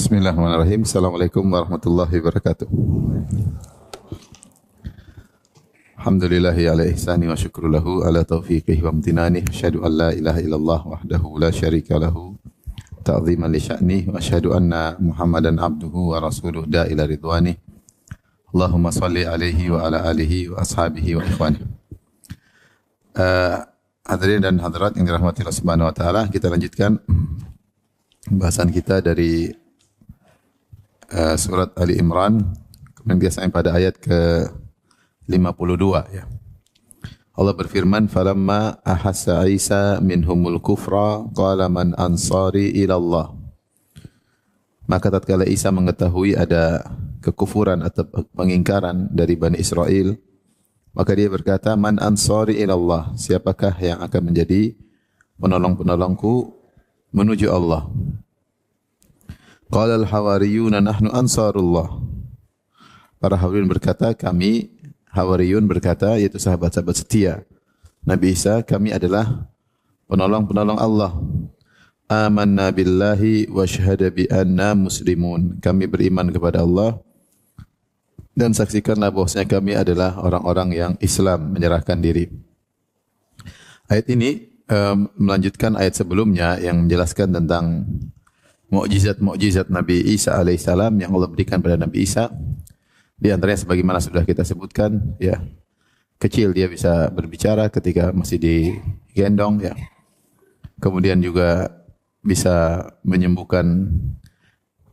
Bismillahirrahmanirrahim. Assalamualaikum warahmatullahi wabarakatuh. Alhamdulillahi ala ihsani wa syukru lahu ala taufiqihi wa amtinani. Asyhadu an la ilaha illallah wahdahu la syarika lahu ta'ziman li sya'ni wa asyhadu anna Muhammadan abduhu wa rasuluhu da ila ridwani. Allahumma salli alaihi wa ala alihi wa ashabihi wa ikhwani. Hadirin dan hadirat yang dirahmati Allah Subhanahu wa taala, kita lanjutkan bahasan kita dari surat Ali Imran, kemudian kita sampai pada ayat ke-52 ya. Allah berfirman, "Falamma ahassa Isa minhumul kufra qala man ansari ila Allah." Maka tatkala Isa mengetahui ada kekufuran atau pengingkaran dari Bani Israel, maka dia berkata, "Man ansari ila Allah?" Siapakah yang akan menjadi penolong-penolongku menuju Allah? Qala al-hawariyuna nahnu ansarullah. Para hawariyun berkata, kami hawariyun berkata, yaitu sahabat-sahabat setia Nabi Isa, kami adalah penolong-penolong Allah. Amanna billahi wa syahada bi anna muslimun. Kami beriman kepada Allah dan saksikanlah bahwasanya kami adalah orang-orang yang Islam, menyerahkan diri. Ayat ini melanjutkan ayat sebelumnya yang menjelaskan tentang mukjizat-mukjizat Nabi Isa alaihissalam yang Allah berikan pada Nabi Isa. Di antaranya sebagaimana sudah kita sebutkan, ya, kecil dia bisa berbicara ketika masih digendong, ya. Kemudian juga bisa menyembuhkan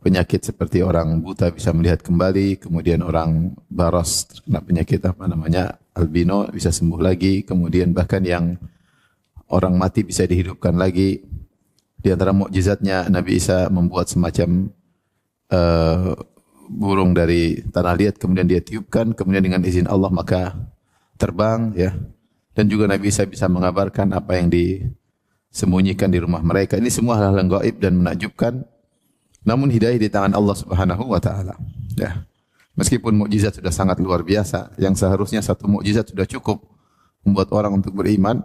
penyakit seperti orang buta bisa melihat kembali, kemudian orang baros terkena penyakit albino bisa sembuh lagi, kemudian bahkan yang orang mati bisa dihidupkan lagi. Di antara mukjizatnya Nabi Isa membuat semacam burung dari tanah liat, kemudian dia tiupkan, kemudian dengan izin Allah maka terbang, ya. Dan juga Nabi Isa bisa mengabarkan apa yang disembunyikan di rumah mereka. Ini semua hal-hal yang gaib dan menakjubkan. Namun hidayah di tangan Allah Subhanahu wa taala. Ya. Meskipun mukjizat sudah sangat luar biasa, yang seharusnya satu mukjizat sudah cukup membuat orang untuk beriman,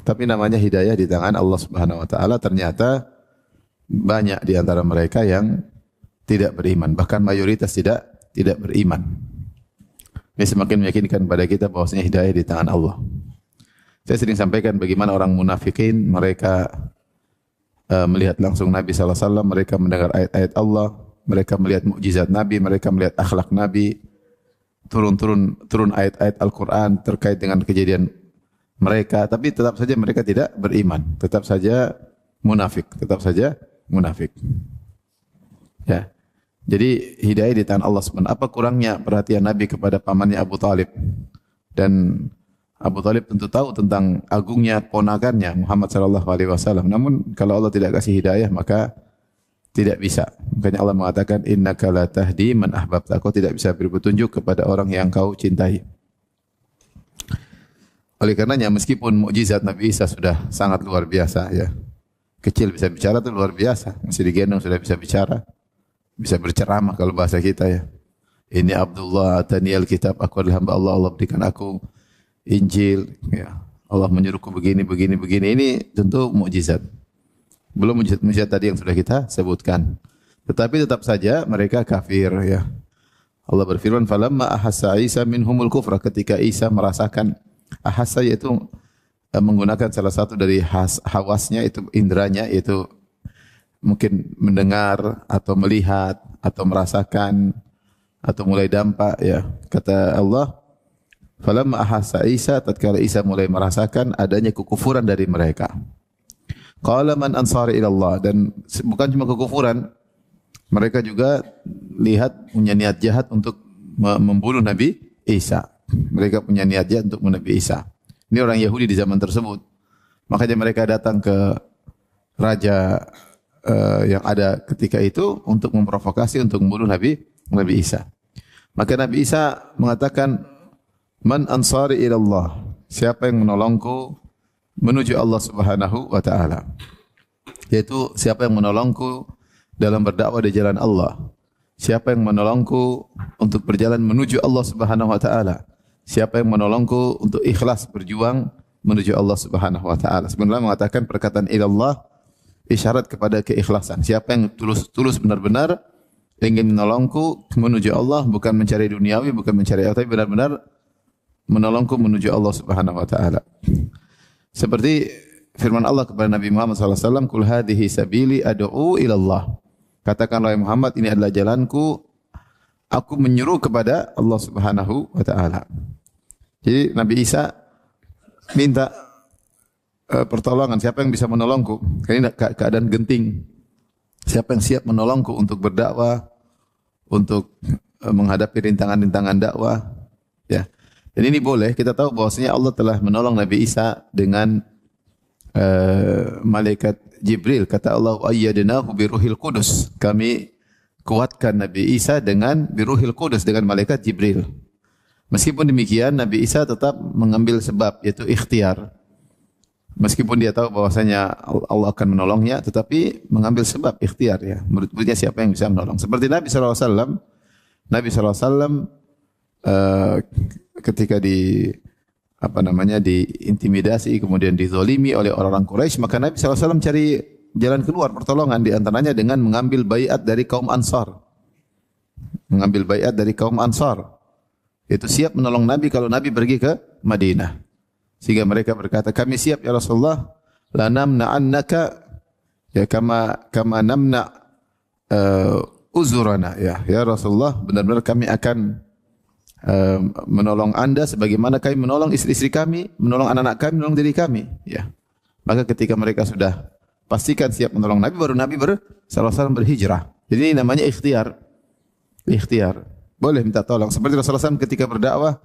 tapi namanya hidayah di tangan Allah Subhanahu wa taala, ternyata banyak di antara mereka yang tidak beriman, bahkan mayoritas tidak beriman. Ini semakin meyakinkan pada kita bahwasanya hidayah di tangan Allah. Saya sering sampaikan bagaimana orang munafikin, mereka melihat langsung Nabi sallallahu alaihi wasallam, mereka mendengar ayat-ayat Allah, mereka melihat mukjizat Nabi, mereka melihat akhlak Nabi, turun ayat-ayat Al-Qur'an terkait dengan kejadian mereka, tapi tetap saja mereka tidak beriman, tetap saja munafik. Ya. Jadi hidayah di tangan Allah SWT. Apa kurangnya perhatian Nabi kepada pamannya Abu Talib? Dan Abu Talib tentu tahu tentang agungnya ponakannya Muhammad sallallahu alaihi wasallam. Namun kalau Allah tidak kasih hidayah maka tidak bisa. Makanya Allah mengatakan, innaka la tahdi man ahbabta. Kau tidak bisa beri petunjuk kepada orang yang kau cintai. Oleh karenanya meskipun mukjizat Nabi Isa sudah sangat luar biasa, ya. Kecil bisa bicara itu luar biasa, masih digendong sudah bisa bicara, bisa berceramah kalau bahasa kita, ya. Ini Abdullah ataniyal kitab, aku adalah hamba Allah, Allah berikan aku Injil, ya. Allah menyuruhku begini. Ini tentu mukjizat. Belum mukjizat tadi yang sudah kita sebutkan. Tetapi tetap saja mereka kafir, ya. Allah berfirman, falamma ahassa Isa minhumul kufra, ketika Isa merasakan, ahassa yaitu menggunakan salah satu dari hawasnya, itu indranya, yaitu mungkin mendengar atau melihat atau merasakan atau mulai dampak, ya. Kata Allah, falamma ahassa Isa, tatkala Isa mulai merasakan adanya kekufuran dari mereka. Qala man ansari ila Allah, dan bukan cuma kekufuran, mereka juga lihat punya niat jahat untuk membunuh Nabi Isa. Mereka punya niat jahat untuk membunuh Nabi Isa. Ini orang Yahudi di zaman tersebut. Makanya mereka datang ke raja yang ada ketika itu untuk memprovokasi untuk membunuh Nabi Isa. Maka Nabi Isa mengatakan, man ansari ila Allah, siapa yang menolongku menuju Allah Subhanahu wa taala. Yaitu siapa yang menolongku dalam berdakwah di jalan Allah. Siapa yang menolongku untuk berjalan menuju Allah Subhanahu wa taala. Siapa yang menolongku untuk ikhlas berjuang menuju Allah Subhanahu wa taala. Sebenarnya mengatakan perkataan ilallah isyarat kepada keikhlasan. Siapa yang tulus benar-benar ingin menolongku menuju Allah, bukan mencari duniawi, bukan mencari apa, tapi benar-benar menolongku menuju Allah Subhanahu wa taala. Seperti firman Allah kepada Nabi Muhammad SAW, "Qul hadhihi sabili ad'u ila Allah." Katakanlah Muhammad, ini adalah jalanku, aku menyeru kepada Allah Subhanahu wa taala. Jadi Nabi Isa minta pertolongan, siapa yang bisa menolongku? Karena keadaan genting. Siapa yang siap menolongku untuk berdakwah, untuk menghadapi rintangan-rintangan dakwah, ya. Dan ini boleh, kita tahu bahwasanya Allah telah menolong Nabi Isa dengan malaikat Jibril. Kata Allah, ayyadnahu biruhil qudus. Kami kuatkan Nabi Isa dengan biruhil qudus, dengan malaikat Jibril. Meskipun demikian, Nabi Isa tetap mengambil sebab, yaitu ikhtiar. Meskipun dia tahu bahwasanya Allah akan menolongnya, tetapi mengambil sebab, ikhtiar, ya. Murid-muridnya siapa yang bisa menolong? Seperti Nabi SAW. Nabi SAW ketika diintimidasi, kemudian dizalimi oleh orang-orang Quraisy, maka Nabi SAW cari jalan keluar, pertolongan, di antaranya dengan mengambil baiat dari kaum Ansar. Mengambil baiat dari kaum Ansar. Itu siap menolong Nabi kalau Nabi pergi ke Madinah. Sehingga mereka berkata, kami siap ya Rasulullah, la namna'annaka ya kama namna uzurana, ya Rasulullah, benar-benar kami akan menolong Anda sebagaimana kami menolong istri-istri kami, menolong anak-anak kami, menolong diri kami, ya. Maka ketika mereka sudah pastikan siap menolong Nabi, baru Nabi SAW berhijrah. Jadi ini namanya ikhtiar. Ikhtiar. Boleh minta tolong. Seperti Rasulullah SAW ketika berdakwah,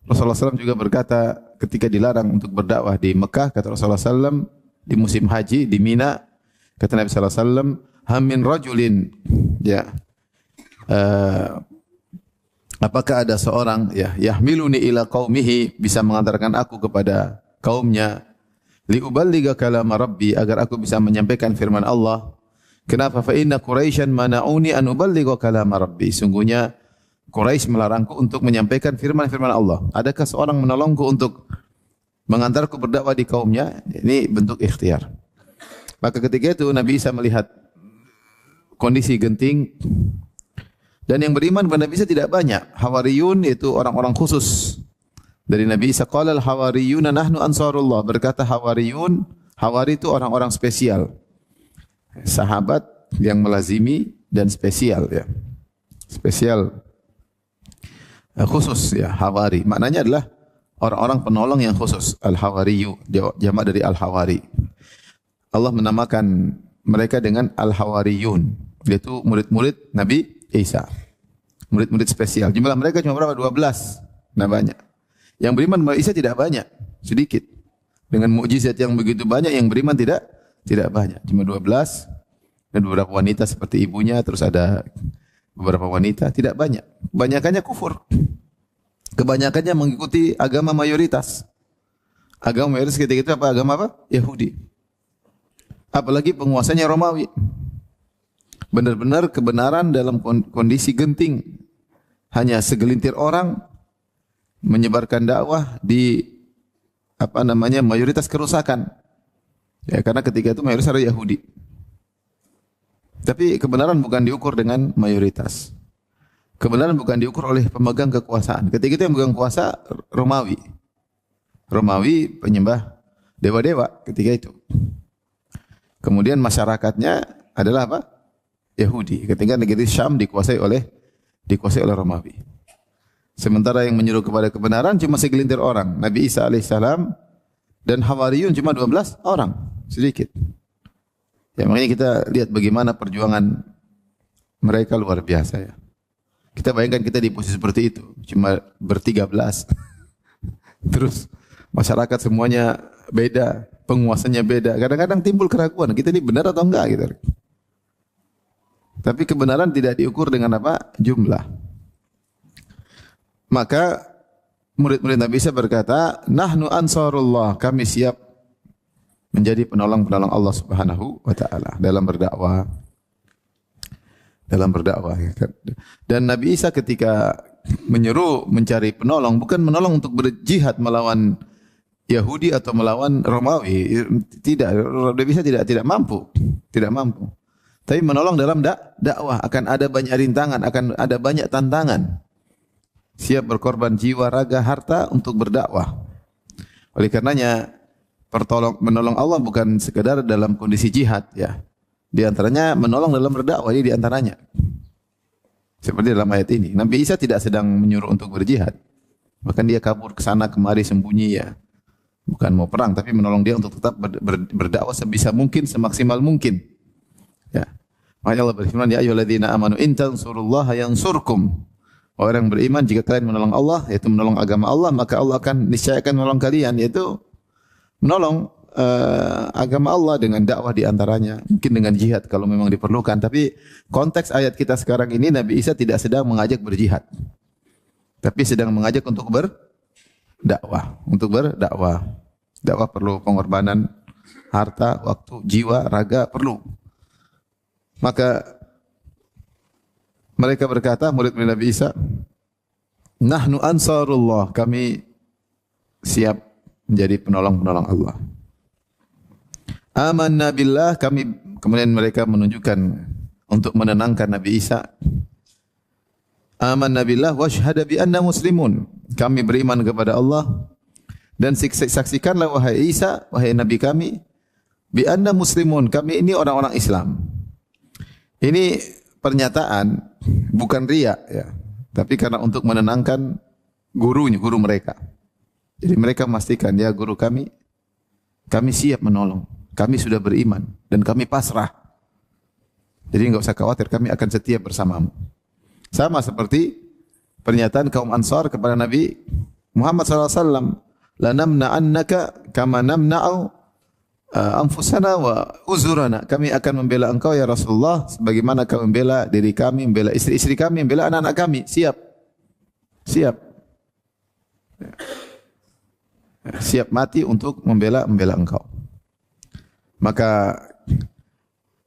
Rasulullah SAW juga berkata ketika dilarang untuk berdakwah di Mekah, kata Rasulullah SAW di musim haji di Mina, kata Nabi SAW, hamin rajulin, ya, apakah ada seorang, ya, yahmiluni ila qaumihi, bisa mengantarkan aku kepada kaumnya, liuballigha kalam rabbi, agar aku bisa menyampaikan firman Allah. Kenapa? Fa inna Quraisyan mana'uni an uballigha kalam rabbi. Sungguhnya Quraisy melarangku untuk menyampaikan firman-firman Allah. Adakah seorang menolongku untuk mengantarku berdakwah di kaumnya? Ini bentuk ikhtiar. Maka ketika itu Nabi Isa melihat kondisi genting, dan yang beriman kepada Nabi Isa tidak banyak. Hawariyun, yaitu orang-orang khusus dari Nabi Isa. Qala al-hawariyuna nahnu ansarullah. Berkata Hawariyun, Hawari itu orang-orang spesial. Sahabat yang melazimi dan spesial, ya. Spesial, khusus, ya, Hawari. Maknanya adalah orang-orang penolong yang khusus. Al-Hawariyu, jamak dari Al-Hawari. Allah menamakan mereka dengan Al-Hawariyun, yaitu murid-murid Nabi Isa. Murid-murid spesial. Jumlah mereka cuma berapa? 12. Nah, banyak. Yang beriman kepada Isa tidak banyak, sedikit. Dengan mukjizat yang begitu banyak, yang beriman tidak banyak. Cuma 12 dan beberapa wanita seperti ibunya, terus ada beberapa wanita, tidak banyak. Kebanyakannya kufur. Kebanyakannya mengikuti agama mayoritas. Agama mayoritas ketika itu apa? Agama apa? Yahudi. Apalagi penguasanya Romawi. Benar-benar kebenaran dalam kondisi genting. Hanya segelintir orang menyebarkan dakwah di mayoritas kerusakan. Ya, karena ketika itu mayoritas adalah Yahudi. Tapi kebenaran bukan diukur dengan mayoritas. Kebenaran bukan diukur oleh pemegang kekuasaan. Ketika itu yang pemegang kuasa Romawi. Romawi penyembah dewa-dewa ketika itu. Kemudian masyarakatnya adalah apa? Yahudi. Ketika negeri Syam dikuasai oleh Romawi. Sementara yang menyuruh kepada kebenaran cuma segelintir orang. Nabi Isa alaihissalam dan Hawariyun cuma 12 orang. Sedikit. Ya, makanya kita lihat bagaimana perjuangan mereka luar biasa, ya. Kita bayangkan kita di posisi seperti itu, cuma ber-13. Terus masyarakat semuanya beda, penguasanya beda. Kadang-kadang timbul keraguan, kita ini benar atau enggak gitu. Tapi kebenaran tidak diukur dengan apa? Jumlah. Maka murid-murid Nabi Isa berkata, "Nahnu ansarullah," kami siap menjadi penolong-penolong Allah Subhanahu wa taala dalam berdakwah. Dan Nabi Isa ketika menyeru mencari penolong, bukan menolong untuk berjihad melawan Yahudi atau melawan Romawi. Tidak, Nabi Isa tidak mampu. Tapi menolong dalam dakwah akan ada banyak rintangan, akan ada banyak tantangan. Siap berkorban jiwa, raga, harta untuk berdakwah. Oleh karenanya menolong Allah bukan sekedar dalam kondisi jihad ya. Di antaranya menolong dalam berdakwah, ini di antaranya. Seperti dalam ayat ini, Nabi Isa tidak sedang menyuruh untuk berjihad. Bahkan dia kabur ke sana kemari sembunyi ya. Bukan mau perang tapi menolong dia untuk tetap berdakwah sebisa mungkin, semaksimal mungkin. Ya. Makanya Allah berfirman, ya ayyuhalladzina amanu in tansurullaha yansurkum. Orang beriman jika kalian menolong Allah, yaitu menolong agama Allah, maka Allah akan niscaya akan menolong kalian, yaitu menolong agama Allah dengan dakwah di antaranya, mungkin dengan jihad kalau memang diperlukan. Tapi konteks ayat kita sekarang ini Nabi Isa tidak sedang mengajak berjihad, tapi sedang mengajak untuk berdakwah, Dakwah perlu pengorbanan harta, waktu, jiwa, raga perlu. Maka mereka berkata, murid-murid Nabi Isa, nahnu ansarullah, kami siap menjadi penolong-penolong Allah. Amanna billah, kemudian mereka menunjukkan untuk menenangkan Nabi Isa. Amanna billah wa syahada bi anna muslimun, kami beriman kepada Allah dan saksikanlah wahai Isa, wahai Nabi kami, bi anna muslimun, kami ini orang-orang Islam. Ini pernyataan bukan riya ya, tapi karena untuk menenangkan guru mereka. Jadi mereka memastikan, ya guru kami siap menolong, kami sudah beriman dan kami pasrah. Jadi enggak usah khawatir, kami akan setia bersamamu. Sama seperti pernyataan kaum Ansar kepada Nabi Muhammad SAW, la namna'annaka kama namna'u anfusana wa uzurana, kami akan membela engkau ya Rasulullah sebagaimana kami membela diri kami, membela istri-istri kami, membela anak-anak kami. Siap mati untuk membela engkau. Maka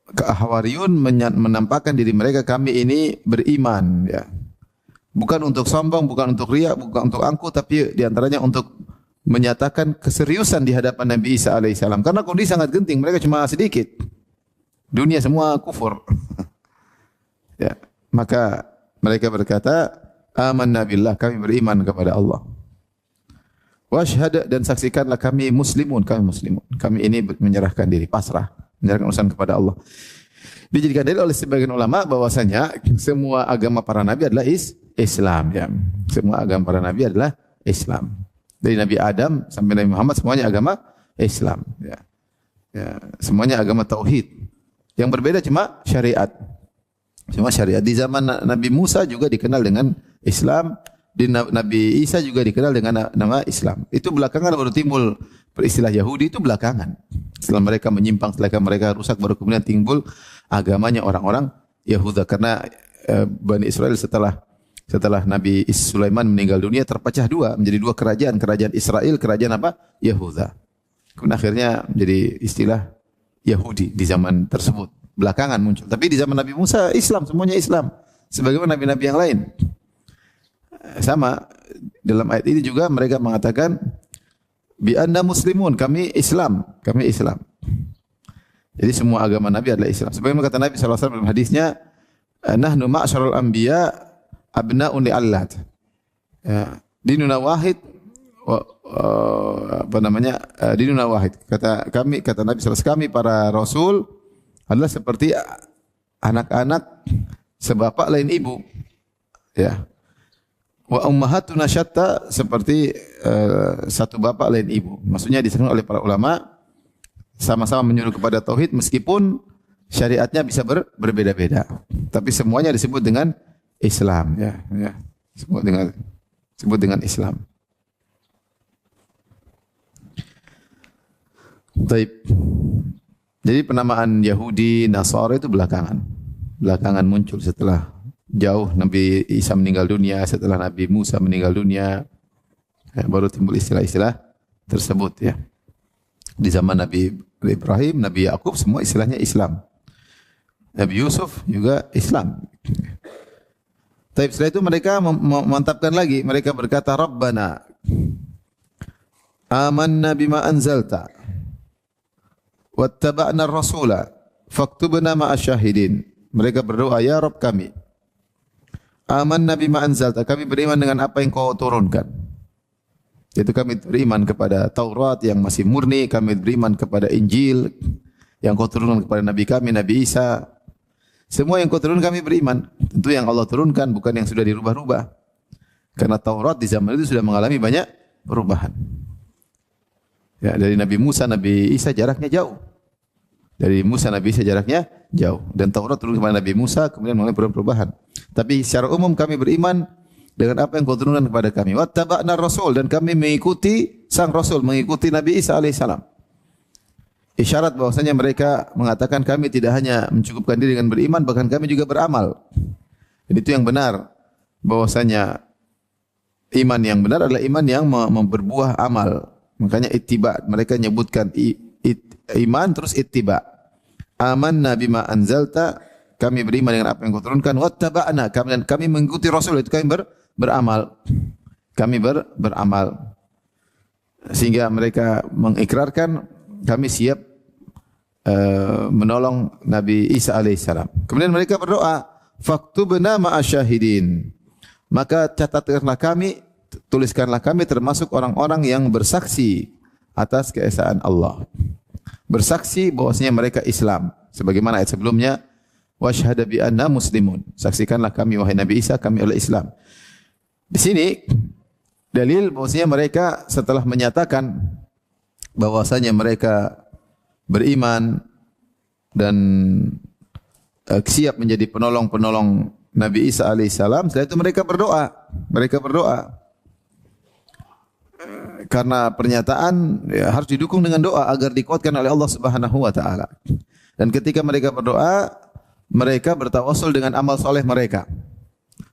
Hawariyun menampakkan diri mereka, kami ini beriman ya. Bukan untuk sombong, bukan untuk riya, bukan untuk angkuh, tapi diantaranya untuk menyatakan keseriusan di hadapan Nabi Isa alaihissalam. Karena kondisi sangat genting, mereka cuma sedikit. Dunia semua kufur. Ya, maka mereka berkata, amanna billah, kami beriman kepada Allah. Washhad, dan saksikanlah kami muslimun. Kami ini menyerahkan diri, pasrah, menyerahkan urusan kepada Allah. Dijadikan dalil oleh sebagian ulama bahwasanya semua agama para nabi adalah Islam ya. Semua agama para nabi adalah Islam. Dari Nabi Adam sampai Nabi Muhammad semuanya agama Islam ya. Semuanya agama tauhid. Yang berbeda cuma syariat. Di zaman Nabi Musa juga dikenal dengan Islam, di Nabi Isa juga dikenal dengan nama Islam. Itu belakangan baru timbul peristilah Yahudi, itu belakangan. Setelah mereka menyimpang, setelah mereka rusak, baru kemudian timbul agamanya orang-orang Yahuda. Karena Bani Israel setelah Nabi Sulaiman meninggal dunia terpecah dua, menjadi dua kerajaan Israel, kerajaan apa? Yahuda. Kemudian akhirnya menjadi istilah Yahudi di zaman tersebut. Belakangan muncul. Tapi di zaman Nabi Musa Islam, semuanya Islam. Sebagaimana nabi-nabi yang lain. Sama dalam ayat ini juga mereka mengatakan bi anna muslimun, kami Islam. Jadi semua agama Nabi adalah Islam. Sebagaimana kata Nabi SAW dalam hadisnya, nahnu ma'syarul anbiya abna'un li'allat. Ya, dinuna wahid dinuna wahid. Kata Nabi SAW, kami para rasul adalah seperti anak-anak sebapak lain ibu. Ya. Wa ummahatuna syatta, seperti satu bapak lain ibu. Maksudnya disebut oleh para ulama sama-sama menyuruh kepada tauhid meskipun syariatnya bisa berbeda-beda. Tapi semuanya disebut dengan Islam ya. Disebut dengan Islam. Baik. Jadi penamaan Yahudi, Nasara itu belakangan muncul setelah jauh Nabi Isa meninggal dunia, setelah Nabi Musa meninggal dunia, baru timbul istilah-istilah tersebut ya. Di zaman Nabi Ibrahim, Nabi Yakub semua istilahnya Islam. Nabi Yusuf juga Islam. Tapi setelah itu mereka memantapkan lagi, mereka berkata, Rabbana amanna bima anzalta wattaba'na ar-rasula faktubna ma'asyahidin. Mereka berdoa, ya Rabb kami, amanna bima anzalta, kami beriman dengan apa yang kau turunkan. Yaitu kami beriman kepada Taurat yang masih murni, kami beriman kepada Injil yang kau turunkan kepada Nabi kami, Nabi Isa. Semua yang kau turunkan kami beriman. Tentu yang Allah turunkan bukan yang sudah dirubah-rubah. Karena Taurat di zaman itu sudah mengalami banyak perubahan. Ya, dari Nabi Musa, Nabi Isa jaraknya jauh. Dari Musa, Nabi Isa jaraknya jauh. Dan Taurat turun kepada Nabi Musa, kemudian mengalami perubahan. Tapi secara umum kami beriman dengan apa yang kau turunkan kepada kami. Wattaba'na rasul, dan kami mengikuti sang Rasul, mengikuti Nabi Isa alaihissalam. Isyarat bahwasanya mereka mengatakan kami tidak hanya mencukupkan diri dengan beriman, bahkan kami juga beramal. Dan itu yang benar, bahwasanya iman yang benar adalah iman yang berbuah amal. Makanya ittiba, mereka nyebutkan iman terus ittiba. Amanna bima anzalta, kami beriman dengan apa yang kau turunkan. Wattaba'na, dan kami mengikuti Rasul, itu kami beramal. Kami beramal. Sehingga mereka mengikrarkan kami siap menolong Nabi Isa alaihissalam. Kemudian mereka berdoa, faktubna ma'asyahidin. Maka catatkanlah kami, tuliskanlah kami termasuk orang-orang yang bersaksi atas keesaan Allah. Bersaksi bahwasanya mereka Islam. Sebagaimana ayat sebelumnya, washhada bi anna muslimun. Saksikanlah kami wahai Nabi Isa, kami adalah Islam. Di sini dalil bahwasanya mereka setelah menyatakan bahwasanya mereka beriman dan siap menjadi penolong-penolong Nabi Isa alaihissalam. Setelah itu mereka berdoa. Mereka berdoa. Karena pernyataan ya, harus didukung dengan doa agar dikuatkan oleh Allah Subhanahu wa taala. Dan ketika mereka berdoa, mereka bertawassul dengan amal soleh mereka.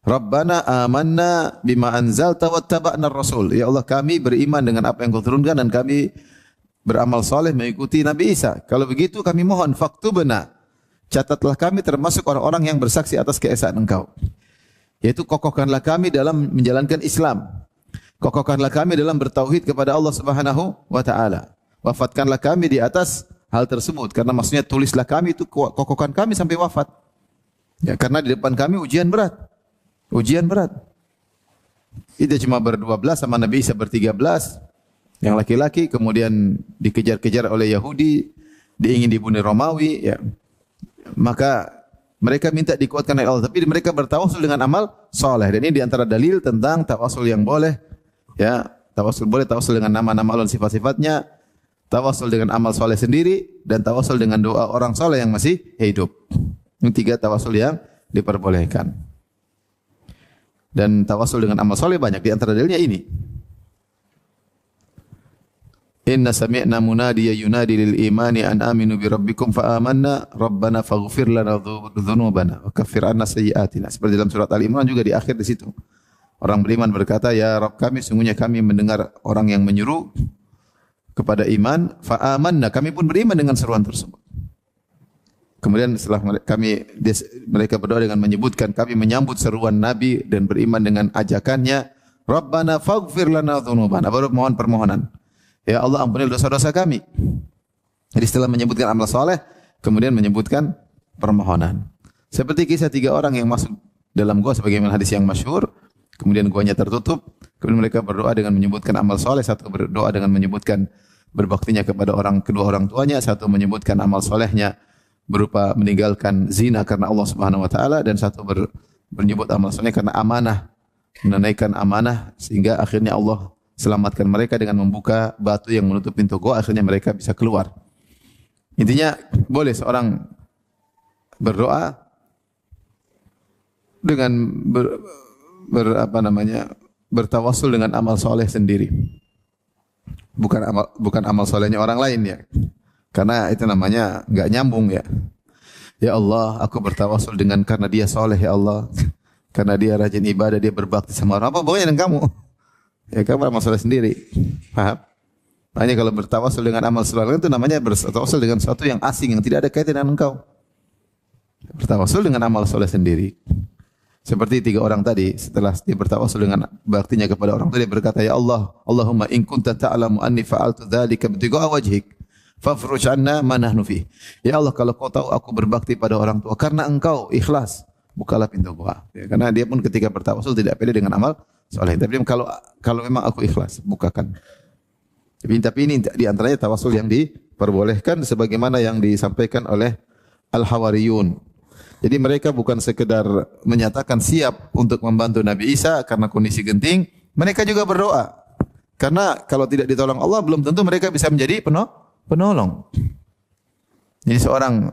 Rabbana amanna bima anzalta wattaba'na ar-rasul. Ya Allah, kami beriman dengan apa yang kau turunkan dan kami beramal soleh mengikuti Nabi Isa. Kalau begitu kami mohon faktubna, catatlah kami termasuk orang-orang yang bersaksi atas keesaan Engkau. Yaitu kokohkanlah kami dalam menjalankan Islam. Kokohkanlah kami dalam bertauhid kepada Allah Subhanahu wa taala. Wafatkanlah kami di atas hal tersebut, karena maksudnya tulislah kami itu, kokohkan kami sampai wafat. Ya, karena di depan kami ujian berat. Ujian berat. Kita cuma ber-12 sama Nabi Isa ber-13. Yang laki-laki kemudian dikejar-kejar oleh Yahudi, ingin dibunuh Romawi, ya. Maka mereka minta dikuatkan oleh Allah, tapi mereka bertawasul dengan amal soleh. Dan ini diantara dalil tentang tawasul yang boleh, ya. Tawasul boleh, tawasul dengan nama-nama Allah dan sifat-sifatnya, tawasul dengan amal soleh sendiri, dan tawasul dengan doa orang soleh yang masih hidup. Ini 3 tawasul yang diperbolehkan. Dan tawasul dengan amal soleh banyak, diantara dalilnya ini. Inna sami'na munadiya yunadi lil imani an aminu bi rabbikum fa amanna rabbana faghfir lana dzunubana wa kaffir 'anna sayyi'atina. Seperti dalam surat Al-Imran juga di akhir di situ. Orang beriman berkata, ya Rabb kami, sungguhnya kami mendengar orang yang menyeru kepada iman, fa amanna, kami pun beriman dengan seruan tersebut. Kemudian setelah mereka berdoa dengan menyebutkan kami menyambut seruan Nabi dan beriman dengan ajakannya, Rabbana faghfir lana dzunubana, baru mohon permohonan. Ya Allah, ampuni dosa-dosa kami. Jadi setelah menyebutkan amal soleh, kemudian menyebutkan permohonan. Seperti kisah 3 orang yang masuk dalam gua sebagaimana hadis yang masyhur, kemudian guanya tertutup, kemudian mereka berdoa dengan menyebutkan amal soleh, satu berdoa dengan menyebutkan berbaktinya kepada kedua orang tuanya, satu menyebutkan amal solehnya berupa meninggalkan zina karena Allah Subhanahu wa taala, dan satu menyebut amal solehnya karena amanah, menunaikan amanah, sehingga akhirnya Allah selamatkan mereka dengan membuka batu yang menutup pintu gua, akhirnya mereka bisa keluar. Intinya boleh seorang berdoa dengan bertawassul dengan amal soleh sendiri. Bukan amal solehnya orang lain, ya. Karena itu namanya enggak nyambung, ya. Ya Allah, aku bertawassul karena dia soleh, ya Allah. Karena dia rajin ibadah, dia berbakti sama orang. Apa boleh dengan kamu? Ya, kamu amal soleh sendiri. Paham? Hanya kalau bertawassul dengan amal soleh itu namanya bertawassul dengan sesuatu yang asing, yang tidak ada kaitan dengan engkau. Bertawassul dengan amal soleh sendiri. Seperti 3 orang tadi, setelah dia bertawassul dengan baktinya kepada orang tua, dia berkata, ya Allah, Allahumma in kunta ta'lamu anni fa'altu dzalika ibtigha'a wajhik, fafruj 'anna ma nahnu fi. Ya Allah, kalau kau tahu aku berbakti pada orang tua karena engkau ikhlas, bukalah pintu gua. Ya, karena dia pun ketika bertawasul tidak pede dengan amal soleh. Tapi kalau memang aku ikhlas, bukakan. Tapi ini di antaranya tawasul yang diperbolehkan sebagaimana yang disampaikan oleh Al-Hawariyun. Jadi mereka bukan sekedar menyatakan siap untuk membantu Nabi Isa karena kondisi genting, mereka juga berdoa. Karena kalau tidak ditolong Allah, belum tentu mereka bisa menjadi penolong. Jadi seorang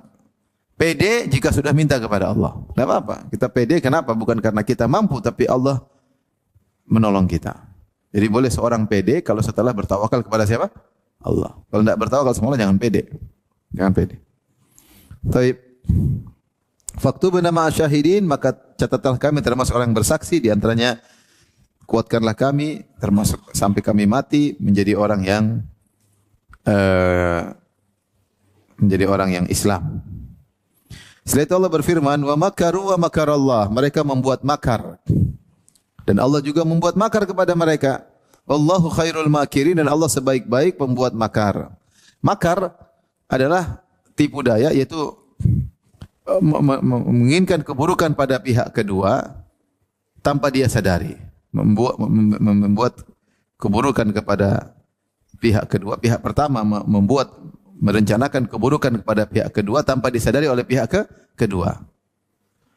pede jika sudah minta kepada Allah. Tidak apa-apa. Kita pede kenapa? Bukan karena kita mampu, tapi Allah menolong kita. Jadi boleh seorang pede kalau setelah bertawakal kepada siapa? Allah. Kalau tidak bertawakal semula jangan pede. Jangan pede. Taib. Faktubna ma'a syahidin, maka catatlah kami termasuk orang yang bersaksi, di antaranya kuatkanlah kami termasuk sampai kami mati menjadi orang yang Islam. Setelah itu Allah berfirman, wa makaru wa makarallah, mereka membuat makar dan Allah juga membuat makar kepada mereka. Wallahu khairul makirin, dan Allah sebaik-baik pembuat makar. Makar adalah tipu daya, yaitu menginginkan keburukan pada pihak kedua tanpa dia sadari, membuat keburukan kepada pihak kedua. Pihak pertama merencanakan keburukan kepada pihak kedua tanpa disadari oleh pihak kedua.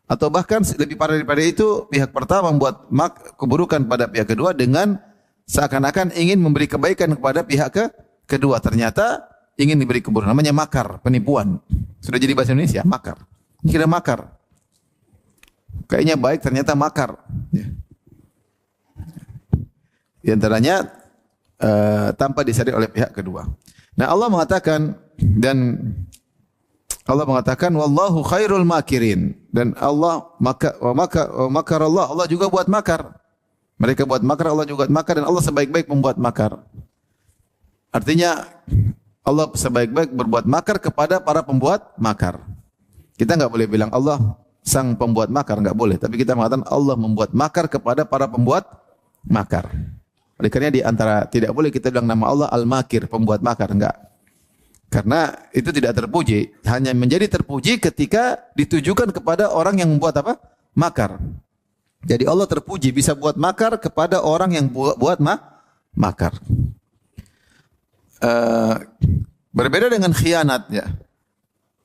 Atau bahkan lebih parah daripada itu, pihak pertama membuat keburukan pada pihak kedua dengan seakan-akan ingin memberi kebaikan kepada pihak kedua. Ternyata ingin diberi keburukan. Namanya makar, penipuan. Sudah jadi bahasa Indonesia, makar. Kira makar. Kayaknya baik, ternyata makar. Ya. Di antaranya tanpa disadari oleh pihak kedua. Nah, Allah mengatakan wallahu khairul makirin, dan Allah makarallah, Allah juga buat makar. Mereka buat makar, Allah juga buat makar, dan Allah sebaik-baik membuat makar. Artinya Allah sebaik-baik berbuat makar kepada para pembuat makar. Kita enggak boleh bilang Allah sang pembuat makar, enggak boleh, tapi kita mengatakan Allah membuat makar kepada para pembuat makar. Oleh karena di antara tidak boleh kita bilang nama Allah Al-Makir, pembuat makar, enggak. Karena itu tidak terpuji, hanya menjadi terpuji ketika ditujukan kepada orang yang membuat apa? Makar. Jadi Allah terpuji bisa buat makar kepada orang yang buat makar. Berbeda dengan khianat, ya.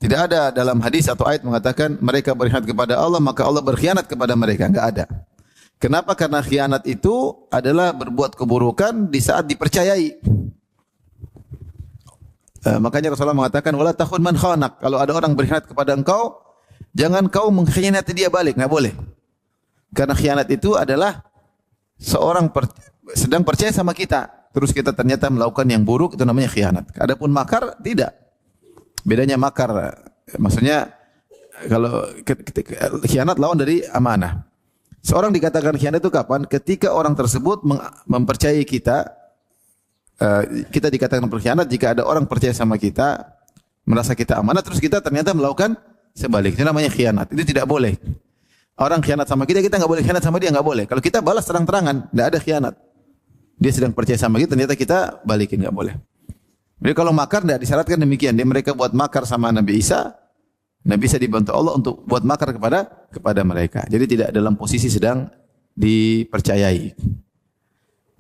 Tidak ada dalam hadis atau ayat mengatakan mereka berkhianat kepada Allah maka Allah berkhianat kepada mereka, enggak ada. Kenapa? Karena khianat itu adalah berbuat keburukan di saat dipercayai. Makanya Rasulullah mengatakan wala takhun man khanak. Kalau ada orang berkhianat kepada engkau, jangan kau mengkhianati dia balik, enggak boleh. Karena khianat itu adalah seorang sedang percaya sama kita, terus kita ternyata melakukan yang buruk, itu namanya khianat. Adapun makar tidak. Bedanya makar, maksudnya kalau khianat lawan dari amanah. Seorang dikatakan khianat itu kapan? Ketika orang tersebut mempercayai kita, kita dikatakan berkhianat jika ada orang percaya sama kita, merasa kita amanah, terus kita ternyata melakukan sebaliknya, namanya khianat. Itu tidak boleh. Orang khianat sama kita, kita nggak boleh khianat sama dia, nggak boleh. Kalau kita balas terang-terangan, nggak ada khianat. Dia sedang percaya sama kita, ternyata kita balikin, nggak boleh. Jadi kalau makar tidak disyaratkan demikian. Dia mereka buat makar sama Nabi Isa, Nabi Isa dibantu Allah untuk buat makar kepada mereka. Jadi tidak dalam posisi sedang dipercayai.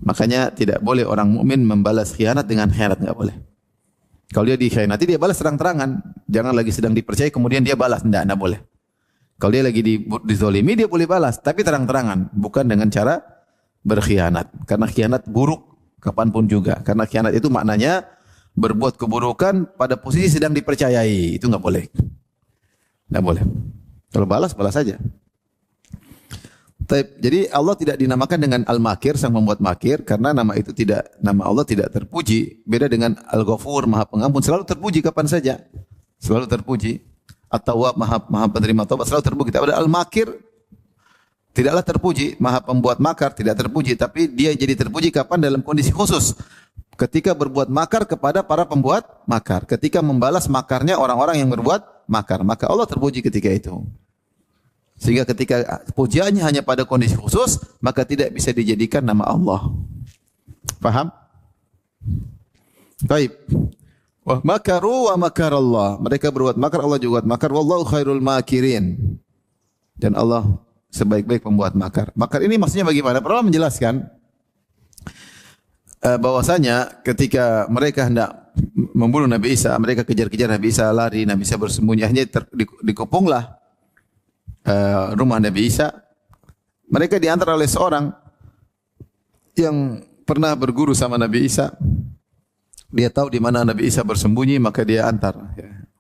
Makanya tidak boleh orang mukmin membalas khianat dengan khianat, enggak boleh. Kalau dia dikhianati dia balas terang-terangan. Jangan lagi sedang dipercayai kemudian dia balas, enggak boleh. Kalau dia lagi dizolimi dia boleh balas, tapi terang-terangan, bukan dengan cara berkhianat. Karena khianat buruk kapanpun juga. Karena khianat itu maknanya berbuat keburukan pada posisi sedang dipercayai, itu enggak boleh. Enggak boleh. Kalau balas saja. Jadi Allah tidak dinamakan dengan Al-Makir, sang membuat makir, karena nama Allah tidak terpuji. Beda dengan Al-Ghafur, Maha Pengampun, selalu terpuji kapan saja. Selalu terpuji. At-Tawwab, Maha penerima taubat, selalu terpuji. Tapi Al-Makir tidaklah terpuji, Maha pembuat makar tidak terpuji, tapi dia jadi terpuji kapan? Dalam kondisi khusus. Ketika berbuat makar kepada para pembuat makar, ketika membalas makarnya orang-orang yang berbuat makar, maka Allah terpuji ketika itu. Sehingga ketika pujiannya hanya pada kondisi khusus, maka tidak bisa dijadikan nama Allah. Paham? Baik. Wa makaru wa makarallah. Mereka berbuat makar, Allah juga buat makar. Wallahu khairul makirin. Dan Allah sebaik-baik pembuat makar. Makar ini maksudnya bagaimana? Para ulama menjelaskan bahwasanya ketika mereka hendak membunuh Nabi Isa, mereka kejar-kejar Nabi Isa, lari, Nabi Isa bersembunyi, akhirnya dikepunglah rumah Nabi Isa. Mereka diantar oleh seorang yang pernah berguru sama Nabi Isa. Dia tahu di mana Nabi Isa bersembunyi, maka dia antar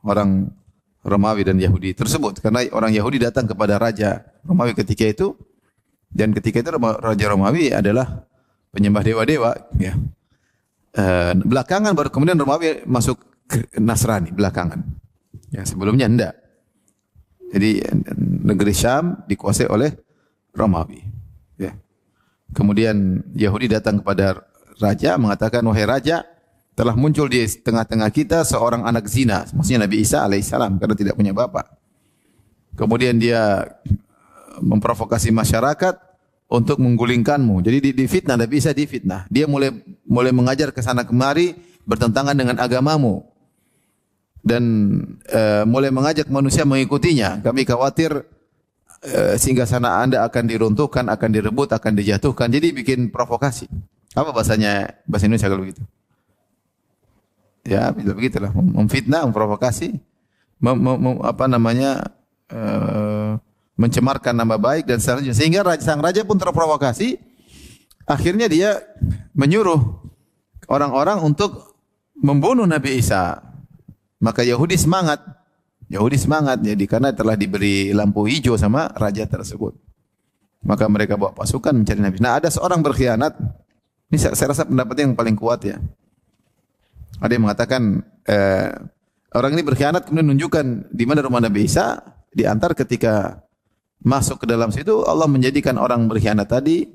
orang Romawi dan Yahudi tersebut. Karena orang Yahudi datang kepada Raja Romawi ketika itu, dan ketika itu Raja Romawi adalah penyembah dewa-dewa. Ya. Belakangan baru kemudian Romawi masuk ke Nasrani, belakangan. Ya, sebelumnya enggak. Jadi negeri Syam dikuasai oleh Romawi. Ya. Kemudian Yahudi datang kepada Raja mengatakan, wahai Raja, telah muncul di tengah-tengah kita seorang anak zina, maksudnya Nabi Isa alaihissalam, karena tidak punya bapak. Kemudian dia memprovokasi masyarakat untuk menggulingkanmu. Jadi difitnah, Nabi Isa difitnah. Dia mulai mengajar ke sana kemari bertentangan dengan agamamu. Dan mulai mengajak manusia mengikutinya. Kami khawatir sehingga sana Anda akan diruntuhkan, akan direbut, akan dijatuhkan. Jadi bikin provokasi. Apa bahasanya, bahasa Indonesia kalau begitu? Ya, begitulah, memfitnah, memprovokasi, mencemarkan nama baik dan seterusnya. Sehingga sang raja pun terprovokasi. Akhirnya dia menyuruh orang-orang untuk membunuh Nabi Isa. Maka Yahudi semangat. Jadi karena telah diberi lampu hijau sama raja tersebut. Maka mereka bawa pasukan mencari Nabi. Nah, ada seorang berkhianat. Ini saya rasa pendapatnya yang paling kuat ya. Ada yang mengatakan orang ini berkhianat kemudian menunjukkan di mana rumah Nabi Isa, diantar ketika masuk ke dalam situ Allah menjadikan orang berkhianat tadi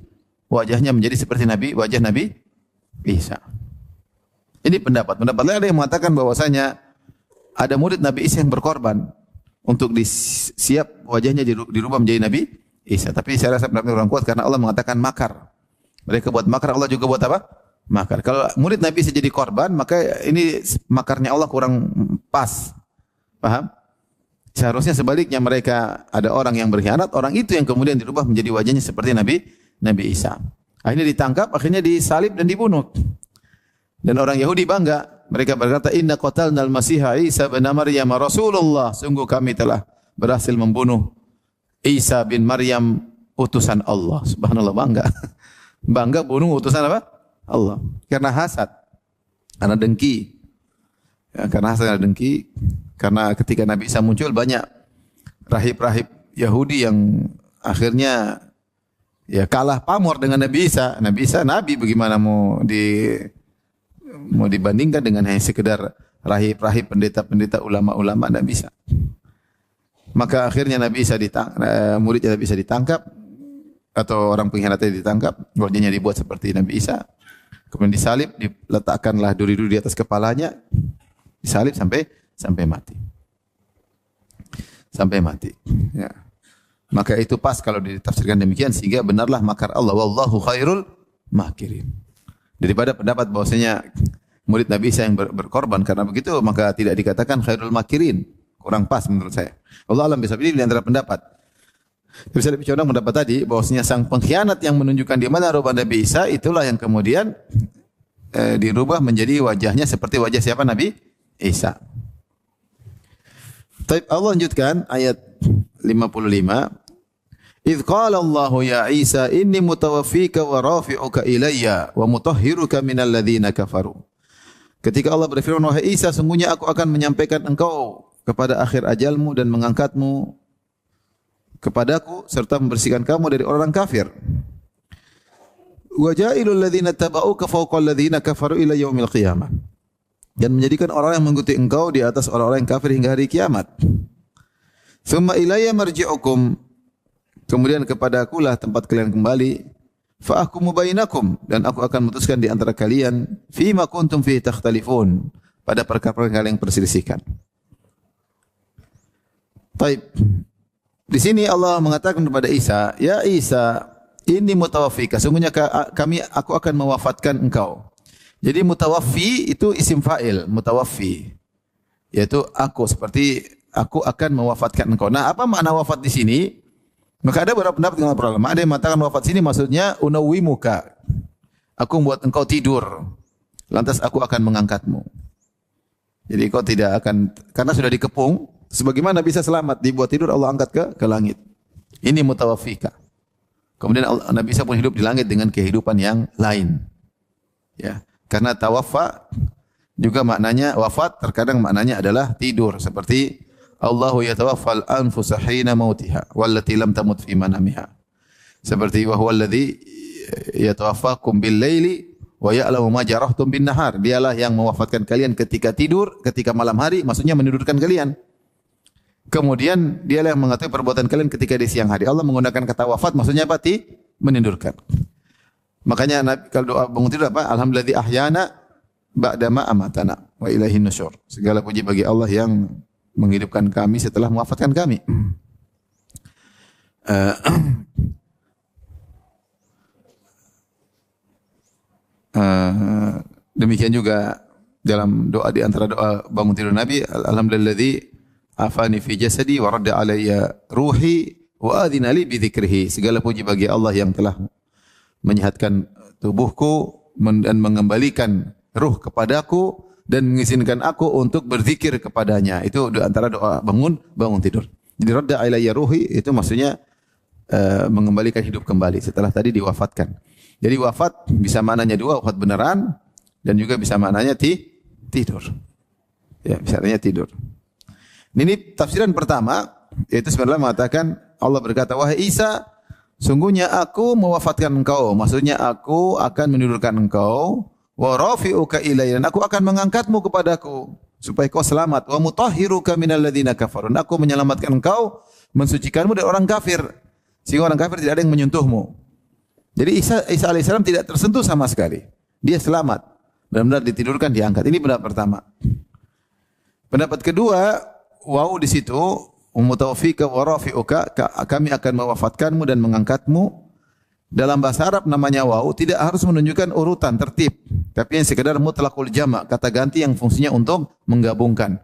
wajahnya menjadi seperti wajah Nabi Isa. Ini pendapat. Pendapat lain ada yang mengatakan bahwasanya ada murid Nabi Isa yang berkorban untuk siap wajahnya dirubah menjadi Nabi Isa. Tapi saya rasa pendapat orang kuat karena Allah mengatakan makar. Mereka buat makar, Allah juga buat apa? Makar. Kalau murid Nabi Isa jadi korban, maka ini makarnya Allah kurang pas. Paham? Seharusnya sebaliknya, mereka ada orang yang berkhianat, orang itu yang kemudian dirubah menjadi wajahnya seperti Nabi Isa. Akhirnya ditangkap, akhirnya disalib dan dibunuh. Dan orang Yahudi bangga, mereka berkata, "Inna qatalnal Masiha Isa bin Maryam Rasulullah." Sungguh kami telah berhasil membunuh Isa bin Maryam, utusan Allah. Subhanallah, bangga. Bangga bunuh utusan apa? Allah. Karena hasad, karena dengki. Ya, karena hasad, karena dengki. Karena ketika Nabi Isa muncul banyak rahib-rahib Yahudi yang akhirnya ya kalah pamor dengan Nabi Isa. Nabi Isa nabi, bagaimana mau dibandingkan dengan hanya sekedar rahib-rahib, pendeta-pendeta, ulama-ulama, tidak bisa. Maka akhirnya Nabi Isa muridnya Nabi Isa ditangkap, atau orang pengkhianatnya ditangkap, wajahnya dibuat seperti Nabi Isa. Kemudian disalib, diletakkanlah duri-duri di atas kepalanya, disalib sampai mati. Sampai mati. Ya. Maka itu pas kalau ditafsirkan demikian, sehingga benarlah makar Allah. Wallahu khairul makirin. Daripada pendapat bahwasanya murid Nabi Isa yang berkorban karena begitu, maka tidak dikatakan khairul makirin. Kurang pas menurut saya. Allah alam bisa pilih di antara pendapat. Bisa lebih condong pendapat tadi bahwasanya sang pengkhianat yang menunjukkan di mana rumah Nabi Isa, itulah yang kemudian dirubah menjadi wajahnya seperti wajah siapa? Nabi Isa. Taib, Allah lanjutkan ayat 55. Idz qala Allahu ya Isa inni mutawaffika wa rafi'uka ilayya wa mutahhiruka minal ladzina kafaru. Ketika Allah berfirman, wahai Isa, sungguhnya aku akan menyampaikan engkau kepada akhir ajalmu dan mengangkatmu kepadaku serta membersihkan kamu dari orang kafir. Wa ja'ilul ladzina tabauka fawqa alladzina kafaru ila yaumil qiyamah. Dan menjadikan orang yang mengikuti engkau di atas orang-orang yang kafir hingga hari kiamat. Tsumma ilayya marji'ukum. Kemudian kepadakulah tempat kalian kembali. Fa ahkumu bainakum, dan aku akan memutuskan di antara kalian fima kuntum fihi takhtalifun, pada perkara kalian yang perselisihkan. Baik. Di sini Allah mengatakan kepada Isa, ya Isa, ini mutawaffika, sungguhnya aku akan mewafatkan engkau. Jadi mutawaffi itu isim fa'il, mutawaffi. Yaitu aku, seperti aku akan mewafatkan engkau. Nah, apa makna wafat di sini? Maka ada beberapa pendapat dengan para ulama. Ada yang mengatakan wafat sini maksudnya unawwimuka. Aku membuat engkau tidur. Lantas aku akan mengangkatmu. Jadi kau tidak akan, karena sudah dikepung, sebagaimana bisa selamat dibuat tidur Allah angkat ke langit. Ini mutawaffika. Kemudian Nabi Isa pun hidup di langit dengan kehidupan yang lain. Ya, karena tawaffa juga maknanya wafat, terkadang maknanya adalah tidur, seperti Allahu yatawaffal anfusa hina mautiha wallati lam tamut fi manamiha. Seperti wa huwa alladhi yatawaffakum bil laili wa ya'lamu ma jarahtum bin nahar. Dialah yang mewafatkan kalian ketika tidur, ketika malam hari, maksudnya menidurkan kalian. Kemudian dialah yang mengetahui perbuatan kalian ketika di siang hari. Allah menggunakan kata wafat maksudnya apa? Menidurkan. Makanya kalau doa bangun tidur apa? Alhamdulillah ahyana ba'da ma amatana wa ilaihin nusyur. Segala puji bagi Allah yang menghidupkan kami setelah mewafatkan kami. Demikian juga dalam doa, di antara doa bangun tidur Nabi, alhamdulilladzi afani fi jasadi wa radda alayya ruhi wa adhina li bi dzikrihi. Segala puji bagi Allah yang telah menyehatkan tubuhku dan mengembalikan ruh kepadaku dan mengizinkan aku untuk berzikir kepadanya. Itu antara doa bangun tidur. Jadi radda alayya ruhi itu maksudnya mengembalikan hidup kembali setelah tadi diwafatkan. Jadi wafat bisa maknanya dua, wafat beneran dan juga bisa maknanya tidur. Ya, bisa maknanya tidur. Ini tafsiran pertama, yaitu sebenarnya mengatakan Allah berkata, wahai Isa, sungguhnya aku mewafatkan engkau. Maksudnya aku akan menidurkan engkau. Wa rafi'uka ilayya, dan aku akan mengangkatmu kepadaku supaya kau selamat. Wa mutahhiruka minal ladzina kafarun, aku menyelamatkan engkau, mensucikanmu dari orang kafir, sehingga orang kafir tidak ada yang menyentuhmu. Jadi Isa alaihissalam tidak tersentuh sama sekali. Dia selamat. Benar-benar ditidurkan, diangkat. Ini pendapat pertama. Pendapat kedua, waw di situ, mutawaffika wa rafi'uka, kami akan mewafatkanmu dan mengangkatmu. Dalam bahasa Arab namanya waw tidak harus menunjukkan urutan tertib, tapi yang sekedar mutlaqul jama', kata ganti yang fungsinya untuk menggabungkan.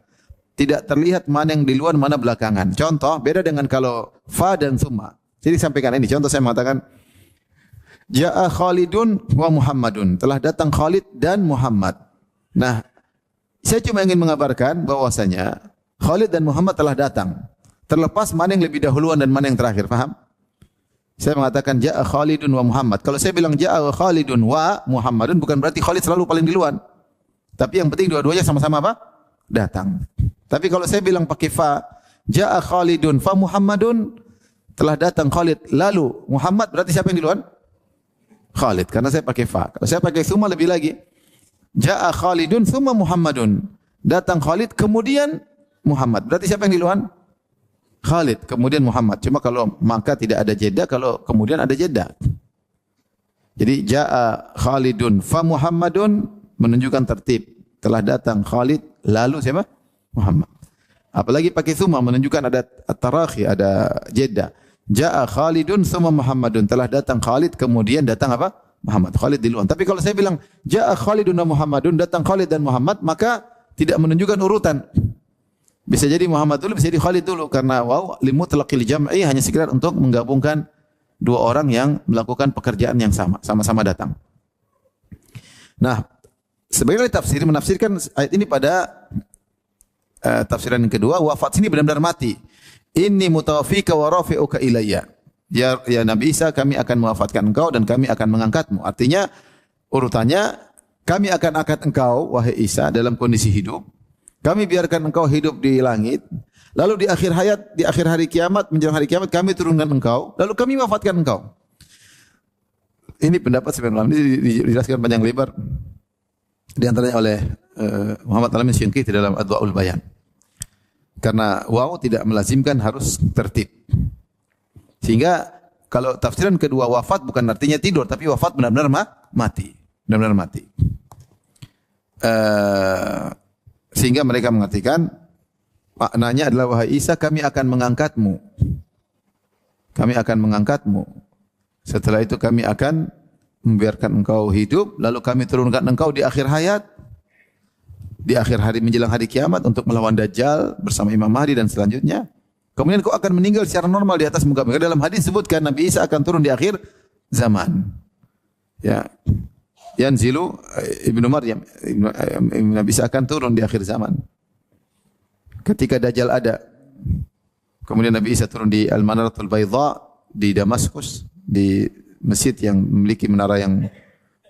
Tidak terlihat mana yang duluan mana belakangan. Contoh, beda dengan kalau fa dan summa. Jadi sampaikan ini, contoh saya mengatakan Ja'a Khalidun wa Muhammadun, telah datang Khalid dan Muhammad. Nah, saya cuma ingin mengabarkan bahwasanya Khalid dan Muhammad telah datang. Terlepas mana yang lebih dahuluan dan mana yang terakhir, paham? Saya mengatakan Ja'a Khalidun wa Muhammad. Kalau saya bilang Ja'a Khalidun wa Muhammadun, bukan berarti Khalid selalu paling duluan. Tapi yang penting dua-duanya sama-sama apa? Datang. Tapi kalau saya bilang pakai fa, Ja'a Khalidun fa Muhammadun, telah datang Khalid lalu Muhammad, berarti siapa yang duluan? Khalid, karena saya pakai fa. Kalau saya pakai summa lebih lagi. Ja'a Khalidun summa Muhammadun. Datang Khalid kemudian Muhammad. Berarti siapa yang duluan? Khalid, kemudian Muhammad. Cuma kalau maka tidak ada jeda, kalau kemudian ada jeda. Jadi Ja'a Khalidun fa Muhammadun menunjukkan tertib. Telah datang Khalid lalu siapa? Muhammad. Apalagi pakai summa menunjukkan ada at-tarakhi, ada jeda. Ja'a Khalidun summa Muhammadun, telah datang Khalid kemudian datang apa? Muhammad. Khalid duluan. Tapi kalau saya bilang Ja'a Khalidun wa Muhammadun, datang Khalid dan Muhammad, maka tidak menunjukkan urutan. Bisa jadi Muhammad dulu, bisa jadi Khalid dulu, karena waw limutlaqil jam'i, hanya sekedar untuk menggabungkan dua orang yang melakukan pekerjaan yang sama, sama-sama datang. Nah, sebagai tafsir menafsirkan ayat ini pada tafsiran yang kedua, wafat sini benar-benar mati. Inni mutawaffika wa rafi'uka ilayya. Ya Nabi Isa, kami akan mewafatkan engkau dan kami akan mengangkatmu. Artinya urutannya, kami akan angkat engkau wahai Isa dalam kondisi hidup. Kami biarkan engkau hidup di langit. Lalu di akhir hayat, di akhir hari kiamat, menjelang hari kiamat, kami turunkan engkau. Lalu kami wafatkan engkau. Ini pendapat sebenarnya ini dijelaskan panjang lebar. Di antaranya oleh Muhammad Alamin Syinqiti dalam Adwa'ul Bayan. Karena waw tidak melazimkan harus tertib. Sehingga kalau tafsiran kedua wafat bukan artinya tidur, tapi wafat benar-benar mati. Benar-benar mati. Sehingga mereka mengartikan maknanya adalah wahai Isa, kami akan mengangkatmu. Kami akan mengangkatmu. Setelah itu kami akan membiarkan engkau hidup, lalu kami turunkan engkau di akhir hayat, di akhir hari menjelang hari kiamat untuk melawan Dajjal bersama Imam Mahdi dan selanjutnya. Kemudian kau akan meninggal secara normal di atas muka bumi. Dalam hadis disebutkan Nabi Isa akan turun di akhir zaman. Ya. Yanzilu Ibnu Maryam, Nabi Isa akan turun di akhir zaman. Ketika Dajjal ada. Kemudian Nabi Isa turun di Al-Manaratul Baydha di Damaskus, di masjid yang memiliki menara yang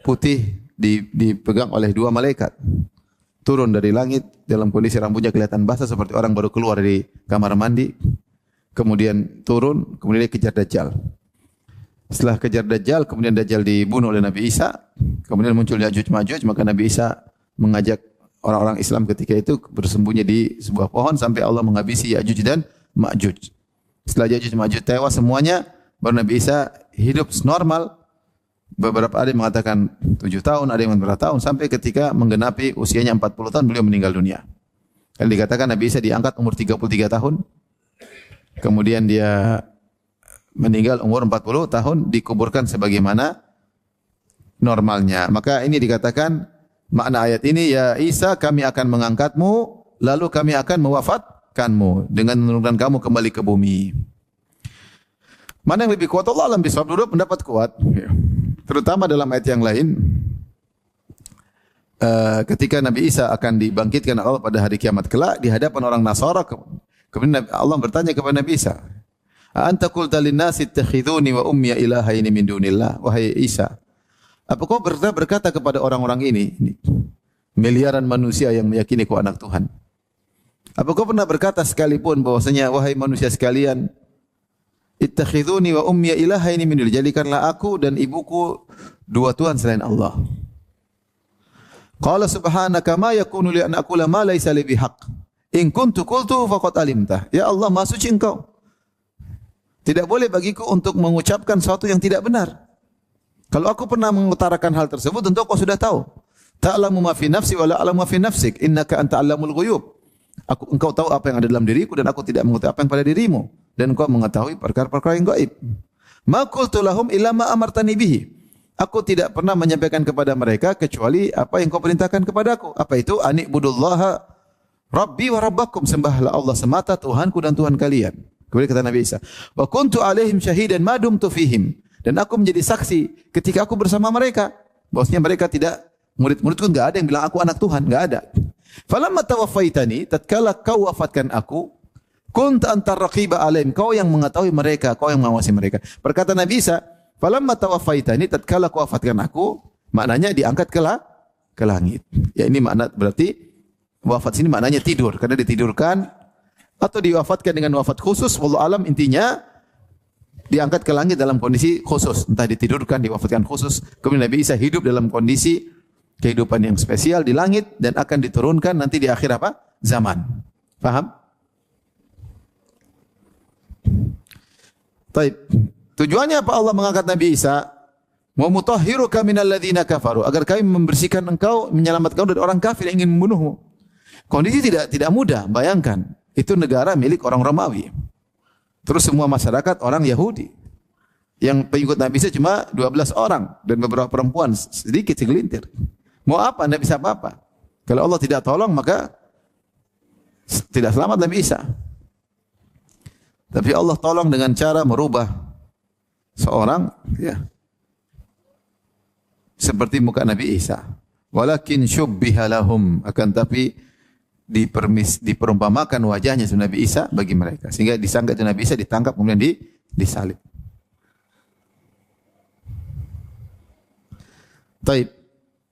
putih dipegang oleh dua malaikat. Turun dari langit dalam kondisi rambutnya kelihatan basah seperti orang baru keluar dari kamar mandi. Kemudian turun, kemudian dia kejar Dajjal. Setelah kejar Dajjal, kemudian Dajjal dibunuh oleh Nabi Isa. Kemudian muncul Ya'juj Ma'juj, maka Nabi Isa mengajak orang-orang Islam ketika itu bersembunyi di sebuah pohon sampai Allah menghabisi Ya'juj dan Ma'juj. Setelah Ya'juj Ma'juj tewas semuanya, baru Nabi Isa hidup normal. Beberapa ada yang mengatakan 7 tahun, ada yang berapa tahun, sampai ketika menggenapi usianya 40 tahun beliau meninggal dunia. Dan dikatakan Nabi Isa diangkat umur 33 tahun. Kemudian dia meninggal umur 40 tahun, dikuburkan sebagaimana normalnya. Maka ini dikatakan makna ayat ini, ya Isa kami akan mengangkatmu, lalu kami akan mewafatkanmu dengan menurunkan kamu kembali ke bumi. Mana yang lebih kuat? Allah alam bisawab. Dua pendapat kuat. Terutama dalam ayat yang lain, ketika Nabi Isa akan dibangkitkan Allah pada hari kiamat kelak di hadapan orang Nasara, kemudian Allah bertanya kepada Nabi Isa, "Anta qulta lin-nasi ittakhiduni wa ummi ilahaini min dunillah?" Wahai Isa, apa kau berkata kepada orang-orang ini, miliaran manusia yang meyakini kau anak Tuhan, apa kau pernah berkata sekalipun bahwasanya wahai manusia sekalian, ittakhiduni wa ummi ilahaini min dunillah, jadikanlah aku dan ibuku dua tuhan selain Allah. Qala subhanaka ma yakunu li an aqula ma laysa li bihaq. In kuntu qultu faqad alimta. Ya Allah, Maha suci Engkau. Tidak boleh bagiku untuk mengucapkan sesuatu yang tidak benar. Kalau aku pernah mengutarakan hal tersebut, tentu kau sudah tahu. Ta'lamu ma fi nafsi wa la a'lamu ma fi nafsik. Innaka anta 'allamul ghuyub. Engkau tahu apa yang ada dalam diriku dan aku tidak mengetahui apa yang pada dirimu. Dan engkau mengetahui perkara-perkara yang gaib. Ma qultu lahum illa ma amartani bihi. Aku tidak pernah menyampaikan kepada mereka kecuali apa yang kau perintahkan kepadaku. Apa itu? Ani'budullaha Rabbi wa Rabbakum. Sembahlah Allah semata, Tuhanku dan Tuhan kalian. Kemudian kata Nabi Isa, wa kuntu alaihim syahidan ma dumtu fihim. Dan aku menjadi saksi ketika aku bersama mereka. Bahwasanya mereka tidak, murid-muridku enggak ada yang bilang aku anak Tuhan, enggak ada. Falamma tawaffaitani, tatkala kau wafatkan aku, kunta antar raqiba alaihim, kau yang mengetahui mereka, kau yang mengawasi mereka. Berkata Nabi Isa, falamma tawaffaitani, tatkala kau wafatkan aku, maknanya diangkat ke langit. Ya, ini makna berarti wafat sini maknanya tidur, karena ditidurkan atau diwafatkan dengan wafat khusus, wallahu alam, intinya diangkat ke langit dalam kondisi khusus, entah ditidurkan, diwafatkan khusus. Kemudian Nabi Isa hidup dalam kondisi kehidupan yang spesial di langit dan akan diturunkan nanti di akhir apa? Zaman. Paham? Baik. Tujuannya apa Allah mengangkat Nabi Isa? Wa mutahhiruka minal ladzina kafaru, agar kami membersihkan engkau, menyelamatkan dari orang kafir yang ingin membunuhmu. Kondisi tidak mudah, bayangkan. Itu negara milik orang Romawi. Terus semua masyarakat orang Yahudi. Yang pengikut Nabi Isa cuma 12 orang dan beberapa perempuan sedikit segelintir. Mau apa? Tidak bisa apa-apa. Kalau Allah tidak tolong maka tidak selamat Nabi Isa. Tapi Allah tolong dengan cara merubah seorang, ya, seperti muka Nabi Isa. Walakin syubbiha lahum, akan tapi diperumpamakan wajahnya Nabi Isa bagi mereka, sehingga disangka itu Nabi Isa, ditangkap kemudian disalib. Taib.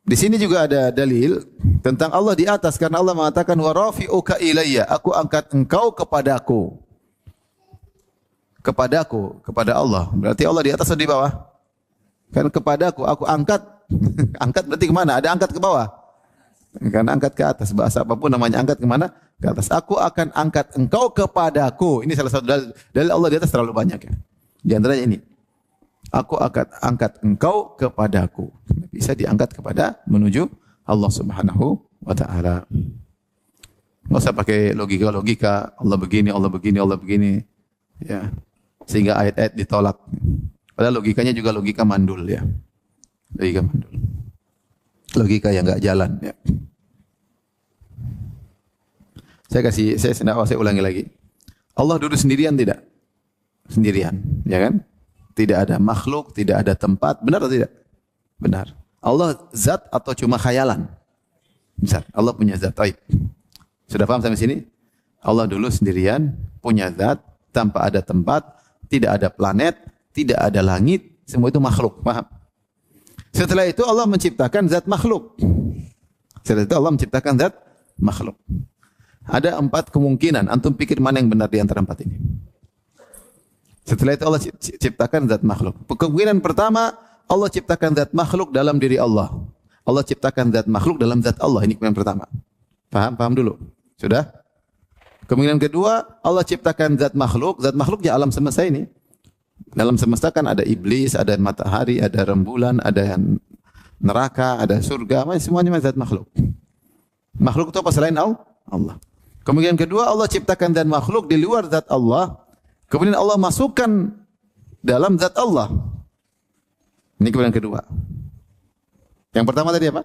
Di sini juga ada dalil tentang Allah di atas, karena Allah mengatakan wa rafi'uka ilayya, aku angkat engkau kepadaku. Kepada Allah. Berarti Allah di atas atau di bawah? Kan kepadaku, aku angkat. Angkat berarti kemana? Ada angkat ke bawah? Karena angkat ke atas. Bahasa apapun namanya angkat kemana? Ke atas. Aku akan angkat engkau kepadaku. Ini salah satu dalil Allah di atas terlalu banyak, ya. Di antaranya ini. Aku akan angkat engkau kepadaku. Bisa diangkat kepada menuju Allah Subhanahu wa ta'ala. Enggak usah pakai logika. Allah begini, Allah begini, Allah begini. Ya. Sehingga ayat-ayat ditolak. Padahal logikanya juga logika mandul, ya. Logika mandul. Logika yang enggak jalan ya. Saya ulangi lagi. Allah duduk sendirian tidak? Sendirian, ya kan? Tidak ada makhluk, tidak ada tempat, benar atau tidak? Benar. Allah zat atau cuma khayalan? Zat. Allah punya zat. Baik. Sudah paham sampai sini? Allah dulu sendirian, punya zat, tanpa ada tempat, tidak ada planet, tidak ada langit, semua itu makhluk. Paham? Setelah itu Allah menciptakan zat makhluk. Setelah itu Allah menciptakan zat makhluk. Ada 4 kemungkinan. Antum pikir mana yang benar di antara 4 ini? Setelah itu Allah ciptakan zat makhluk. Kemungkinan pertama, Allah ciptakan zat makhluk dalam diri Allah. Allah ciptakan zat makhluk dalam zat Allah. Ini kemungkinan pertama. Paham? Paham dulu. Sudah? Kemungkinan kedua, Allah ciptakan zat makhluk. Zat makhluknya alam semesta ini. Dalam semesta kan ada iblis, ada matahari, ada rembulan, ada neraka, ada surga. Semuanya zat makhluk. Makhluk itu apa selain Allah? Kemungkinan kedua, Allah ciptakan zat makhluk di luar zat Allah. Kemudian Allah masukkan dalam zat Allah. Ini kemungkinan kedua. Yang pertama tadi apa?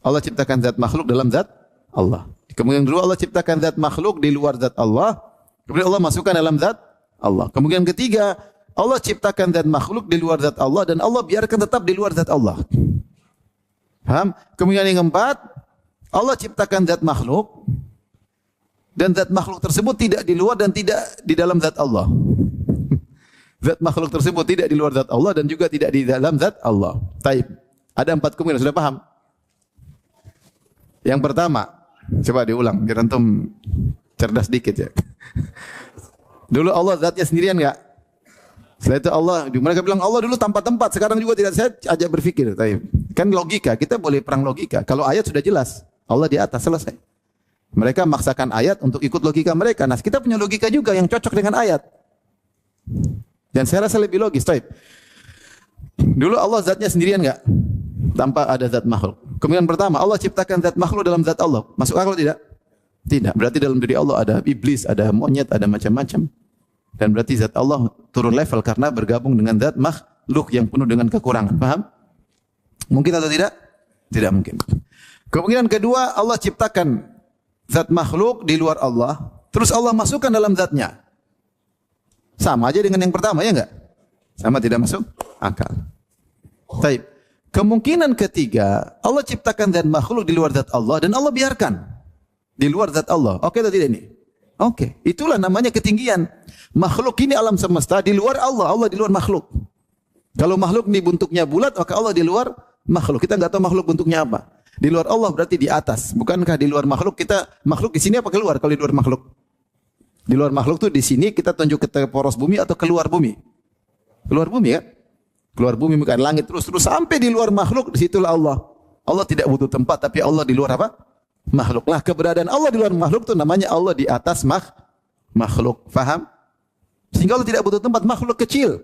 Allah ciptakan zat makhluk dalam zat Allah. Kemungkinan kedua, Allah ciptakan zat makhluk di luar zat Allah. Kemudian Allah masukkan dalam zat Allah. Kemungkinan ketiga, Allah ciptakan zat makhluk di luar zat Allah dan Allah biarkan tetap di luar zat Allah. Paham? Kemungkinan yang keempat, Allah ciptakan zat makhluk dan zat makhluk tersebut tidak di luar dan tidak di dalam zat Allah. Zat makhluk tersebut tidak di luar zat Allah dan juga tidak di dalam zat Allah. Taib. Ada 4 kemungkinan, sudah paham? Yang pertama, coba diulang biar antum cerdas dikit ya. Dulu Allah zatnya sendirian enggak? Setelah itu Allah, mereka bilang Allah dulu tanpa tempat, sekarang juga tidak. Saya ajak berpikir, taib. Kan logika, kita boleh perang logika. Kalau ayat sudah jelas, Allah di atas, selesai. Mereka memaksakan ayat untuk ikut logika mereka. Nah, kita punya logika juga yang cocok dengan ayat. Dan saya rasa lebih logis, taib. Dulu Allah zatnya sendirian enggak? Tanpa ada zat makhluk. Kemudian pertama, Allah ciptakan zat makhluk dalam zat Allah. Masuk akal tidak? Tidak. Berarti dalam diri Allah ada iblis, ada monyet, ada macam-macam. Dan berarti zat Allah turun level karena bergabung dengan zat makhluk yang penuh dengan kekurangan. Paham? Mungkin atau tidak? Tidak mungkin. Kemungkinan kedua, Allah ciptakan zat makhluk di luar Allah, terus Allah masukkan dalam zatnya. Sama aja dengan yang pertama, ya enggak? Sama, tidak masuk akal. Baik. Kemungkinan ketiga, Allah ciptakan zat makhluk di luar zat Allah dan Allah biarkan di luar zat Allah. Oke atau tidak ini? Oke. Itulah namanya ketinggian. Makhluk ini alam semesta di luar Allah, Allah di luar makhluk. Kalau makhluk ini bentuknya bulat, maka Allah di luar makhluk. Kita enggak tahu makhluk bentuknya apa. Di luar Allah berarti di atas. Bukankah di luar makhluk kita makhluk di sini apa keluar kalau di luar makhluk? Di luar makhluk tuh di sini kita tunjuk ke poros bumi atau keluar bumi? Keluar bumi kan? Keluar bumi bukan langit terus sampai di luar makhluk, disitulah Allah. Allah tidak butuh tempat, tapi Allah di luar apa? Makhluk. Lah keberadaan Allah di luar makhluk itu namanya Allah di atas makhluk. Faham? Sehingga Allah tidak butuh tempat, makhluk kecil.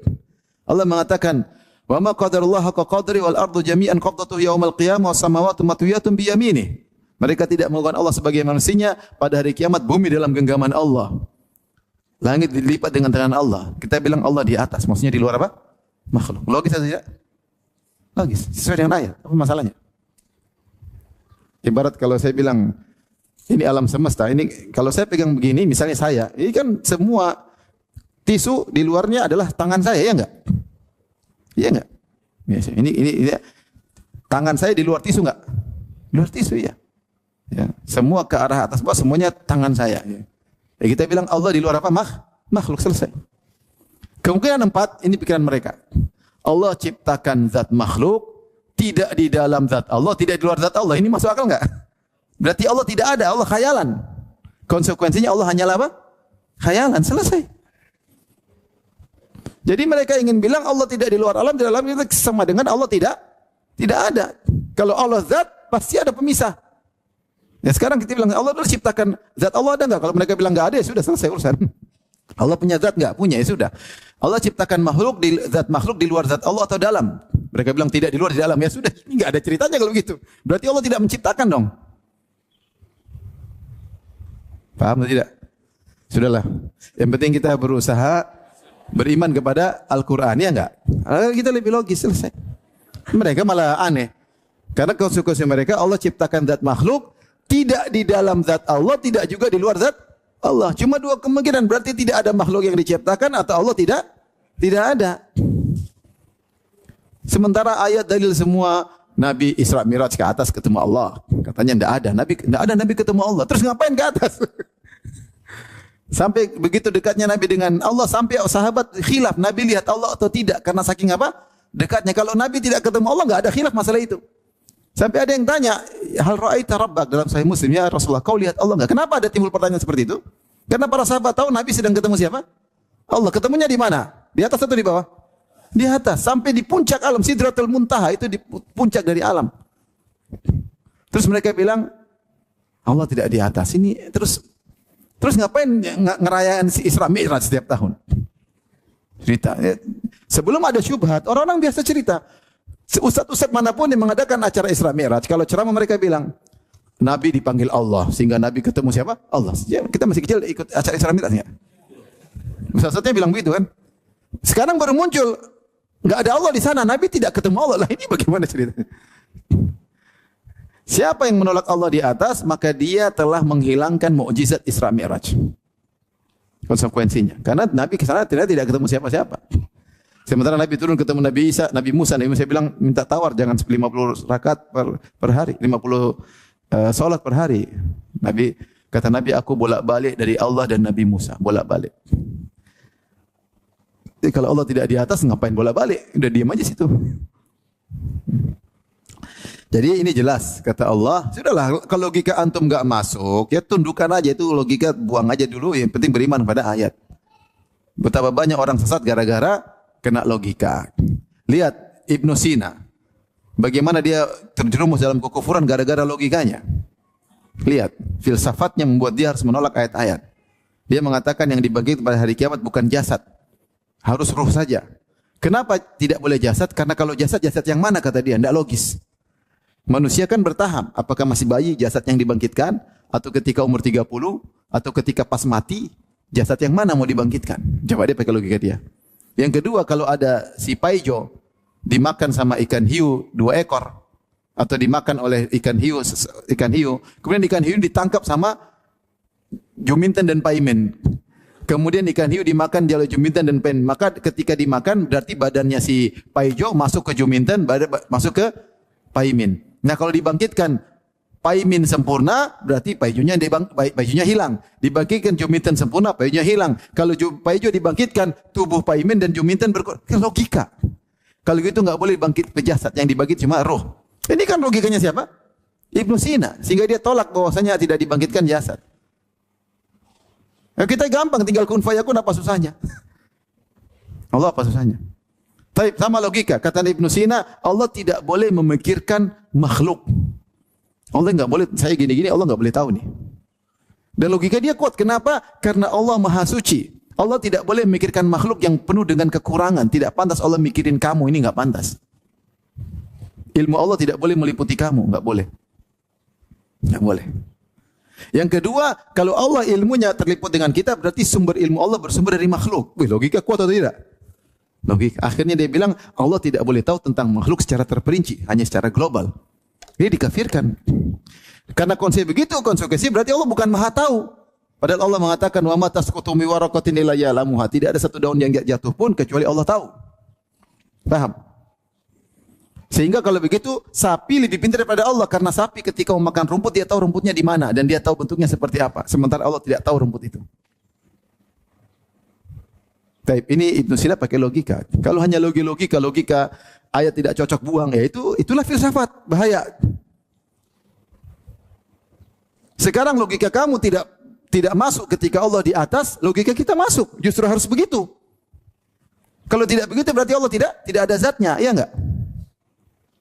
Allah mengatakan, "Wa ma qadarullah haqqa qadri wal ardu jami'an qabdatuhu yaumal qiyamah was samawati matwiyatun bi yaminih." Mereka tidak mengukur Allah sebagai manusianya, pada hari kiamat bumi dalam genggaman Allah. Langit dilipat dengan tangan Allah. Kita bilang Allah di atas, maksudnya di luar apa? Makhluk. Logis atau tidak? Logis. Sesuai dengan ayat. Apa masalahnya? Ibarat kalau saya bilang ini alam semesta, ini kalau saya pegang begini, misalnya saya, ini kan semua tisu di luarnya adalah tangan saya, ya enggak? Iya enggak? Ini tangan saya di luar tisu enggak? Di luar tisu ya. Ya, semua ke arah atas bawah semuanya tangan saya. Ya. Kita bilang Allah di luar apa? Makhluk, selesai. Kemungkinan 4, ini pikiran mereka. Allah ciptakan zat makhluk, tidak di dalam zat Allah, tidak di luar zat Allah. Ini masuk akal enggak? Berarti Allah tidak ada, Allah khayalan. Konsekuensinya Allah hanyalah apa? Khayalan, selesai. Jadi mereka ingin bilang Allah tidak di luar alam, di dalam itu sama dengan Allah tidak ada. Kalau Allah zat, pasti ada pemisah. Ya sekarang kita bilang Allah dulu ciptakan zat Allah ada enggak? Kalau mereka bilang enggak ada, ya sudah selesai urusan. Allah punya zat enggak? Punya, ya sudah. Allah ciptakan makhluk di zat makhluk di luar zat Allah atau dalam? Mereka bilang tidak, di luar, di dalam. Ya sudah, ini enggak ada ceritanya kalau begitu. Berarti Allah tidak menciptakan dong. Paham atau tidak? Sudahlah. Yang penting kita berusaha beriman kepada Al-Qur'an, ya enggak? Kita lebih logis, selesai. Mereka malah aneh. Karena konsekuensi mereka Allah ciptakan zat makhluk tidak di dalam zat Allah, tidak juga di luar zat Allah. Cuma dua kemungkinan, berarti tidak ada makhluk yang diciptakan atau Allah tidak ada. Sementara ayat dalil semua Nabi Isra Miraj ke atas ketemu Allah. Katanya tidak ada Nabi ketemu Allah. Terus ngapain ke atas? Sampai begitu dekatnya Nabi dengan Allah sampai sahabat khilaf Nabi lihat Allah atau tidak karena saking apa? Dekatnya. Kalau Nabi tidak ketemu Allah enggak ada khilaf masalah itu. Sampai ada yang tanya, hal ra'aita rabbak dalam Sahih Muslim, ya Rasulullah, kau lihat Allah enggak? Kenapa ada timbul pertanyaan seperti itu? Karena para sahabat tahu Nabi sedang ketemu siapa? Allah. Ketemunya di mana? Di atas atau di bawah? Di atas. Sampai di puncak alam, Sidratul Muntaha, itu di puncak dari alam. Terus mereka bilang, Allah tidak di atas. Ini terus ngapain ngerayain si Isra Mi'raj setiap tahun? Cerita. Sebelum ada syubhat, orang-orang biasa cerita. Ustaz-ustaz manapun yang mengadakan acara Isra Mi'raj, kalau ceramah mereka bilang, Nabi dipanggil Allah, sehingga Nabi ketemu siapa? Allah. Ya, kita masih kecil ikut acara Isra Mi'raj ya. Ustaz-ustaznya bilang begitu kan. Sekarang baru muncul, enggak ada Allah di sana, Nabi tidak ketemu Allah. Lah ini bagaimana ceritanya? Siapa yang menolak Allah di atas, maka dia telah menghilangkan mukjizat Isra Mi'raj. Konsekuensinya. Karena Nabi ke sana tidak ketemu siapa-siapa. Sementara Nabi turun ketemu Nabi Isa, Nabi Musa bilang minta tawar jangan 50 rakaat per hari, 50 salat per hari. Kata Nabi, aku bolak-balik dari Allah dan Nabi Musa, bolak-balik. Jadi kalau Allah tidak di atas ngapain bolak-balik? Udah diam aja situ. Jadi ini jelas kata Allah, sudahlah kalau logika antum enggak masuk, ya tundukkan aja itu logika, buang aja dulu, yang penting beriman pada ayat. Betapa banyak orang sesat gara-gara kena logika. Lihat Ibnu Sina. Bagaimana dia terjerumus dalam kekufuran gara-gara logikanya. Lihat, filsafatnya membuat dia harus menolak ayat-ayat. Dia mengatakan yang dibangkitkan pada hari kiamat bukan jasad. Harus ruh saja. Kenapa tidak boleh jasad? Karena kalau jasad yang mana kata dia? Tidak logis. Manusia kan bertahap. Apakah masih bayi jasad yang dibangkitkan? Atau ketika umur 30? Atau ketika pas mati? Jasad yang mana mau dibangkitkan? Coba dia pakai logika dia. Yang kedua, kalau ada si Paijo dimakan sama ikan hiu 2 ekor atau dimakan oleh ikan hiu, kemudian ikan hiu ditangkap sama Juminten dan Paimin. Kemudian ikan hiu dimakan oleh Juminten dan Paimin. Maka ketika dimakan berarti badannya si Paijo masuk ke Juminten, masuk ke Paimin. Nah, kalau dibangkitkan Paimin sempurna, berarti Paijonya hilang. Dibangkitkan Juminten sempurna, Paijonya hilang. Kalau Paijo dibangkitkan, tubuh Paimin dan Juminten logika. Kalau gitu enggak boleh bangkit ke jasad, yang dibangkit cuma roh. Ini kan logikanya siapa? Ibnu Sina. Sehingga dia tolak bahwasanya tidak dibangkitkan jasad. Ya, kita gampang tinggal kun fayakun, apa susahnya? Allah apa susahnya? Tapi sama logika, kata Ibnu Sina, Allah tidak boleh memikirkan makhluk. Allah enggak boleh, saya gini-gini Allah enggak boleh tahu nih. Dan logika dia kuat. Kenapa? Karena Allah Maha Suci. Allah tidak boleh memikirkan makhluk yang penuh dengan kekurangan. Tidak pantas Allah mikirin kamu, ini enggak pantas. Ilmu Allah tidak boleh meliputi kamu, enggak boleh. Enggak boleh. Yang kedua, kalau Allah ilmunya terliput dengan kita, berarti sumber ilmu Allah bersumber dari makhluk. Wih, logika kuat atau tidak? Logika. Akhirnya dia bilang, Allah tidak boleh tahu tentang makhluk secara terperinci, hanya secara global. Ini dikafirkan. Karena konsep begitu, konsekuensi berarti Allah bukan maha tahu. Padahal Allah mengatakan, wa ma tasqutu min waraqatin illa ya'lamuha. Tidak ada satu daun yang jatuh pun kecuali Allah tahu. Paham? Sehingga kalau begitu, sapi lebih pintar daripada Allah. Karena sapi ketika memakan rumput, dia tahu rumputnya di mana. Dan dia tahu bentuknya seperti apa. Sementara Allah tidak tahu rumput itu. Taib, ini Ibnu Sina pakai logika. Kalau hanya logika ayat tidak cocok buang, ya itulah filsafat, bahaya. Sekarang logika kamu tidak masuk ketika Allah di atas, logika kita masuk. Justru harus begitu. Kalau tidak begitu berarti Allah tidak ada zatnya, iya enggak?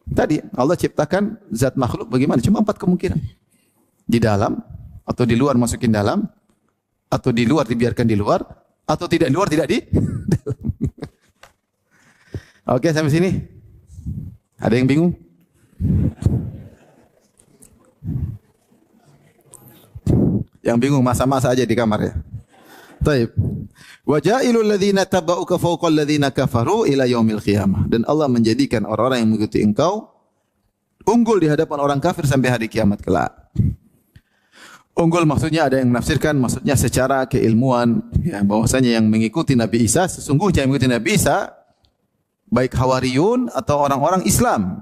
Tadi Allah ciptakan zat makhluk bagaimana? Cuma 4 kemungkinan. Di dalam, atau di luar masukin dalam, atau di luar dibiarkan di luar, atau tidak di luar tidak di dalam. Oke, sampai sini. Ada yang bingung? Yang bingung masa-masa aja di kamar ya. Taib. Wa ja'ilul ladzina tabauka fawqal ladzina kafaru ila yaumil qiyamah. Dan Allah menjadikan orang-orang yang mengikuti engkau unggul di hadapan orang kafir sampai hari kiamat kelak. Unggul maksudnya ada yang menafsirkan maksudnya secara keilmuan ya, bahwasanya yang mengikuti Nabi Isa sesungguhnya yang mengikuti Nabi Isa baik Hawariyun atau orang-orang Islam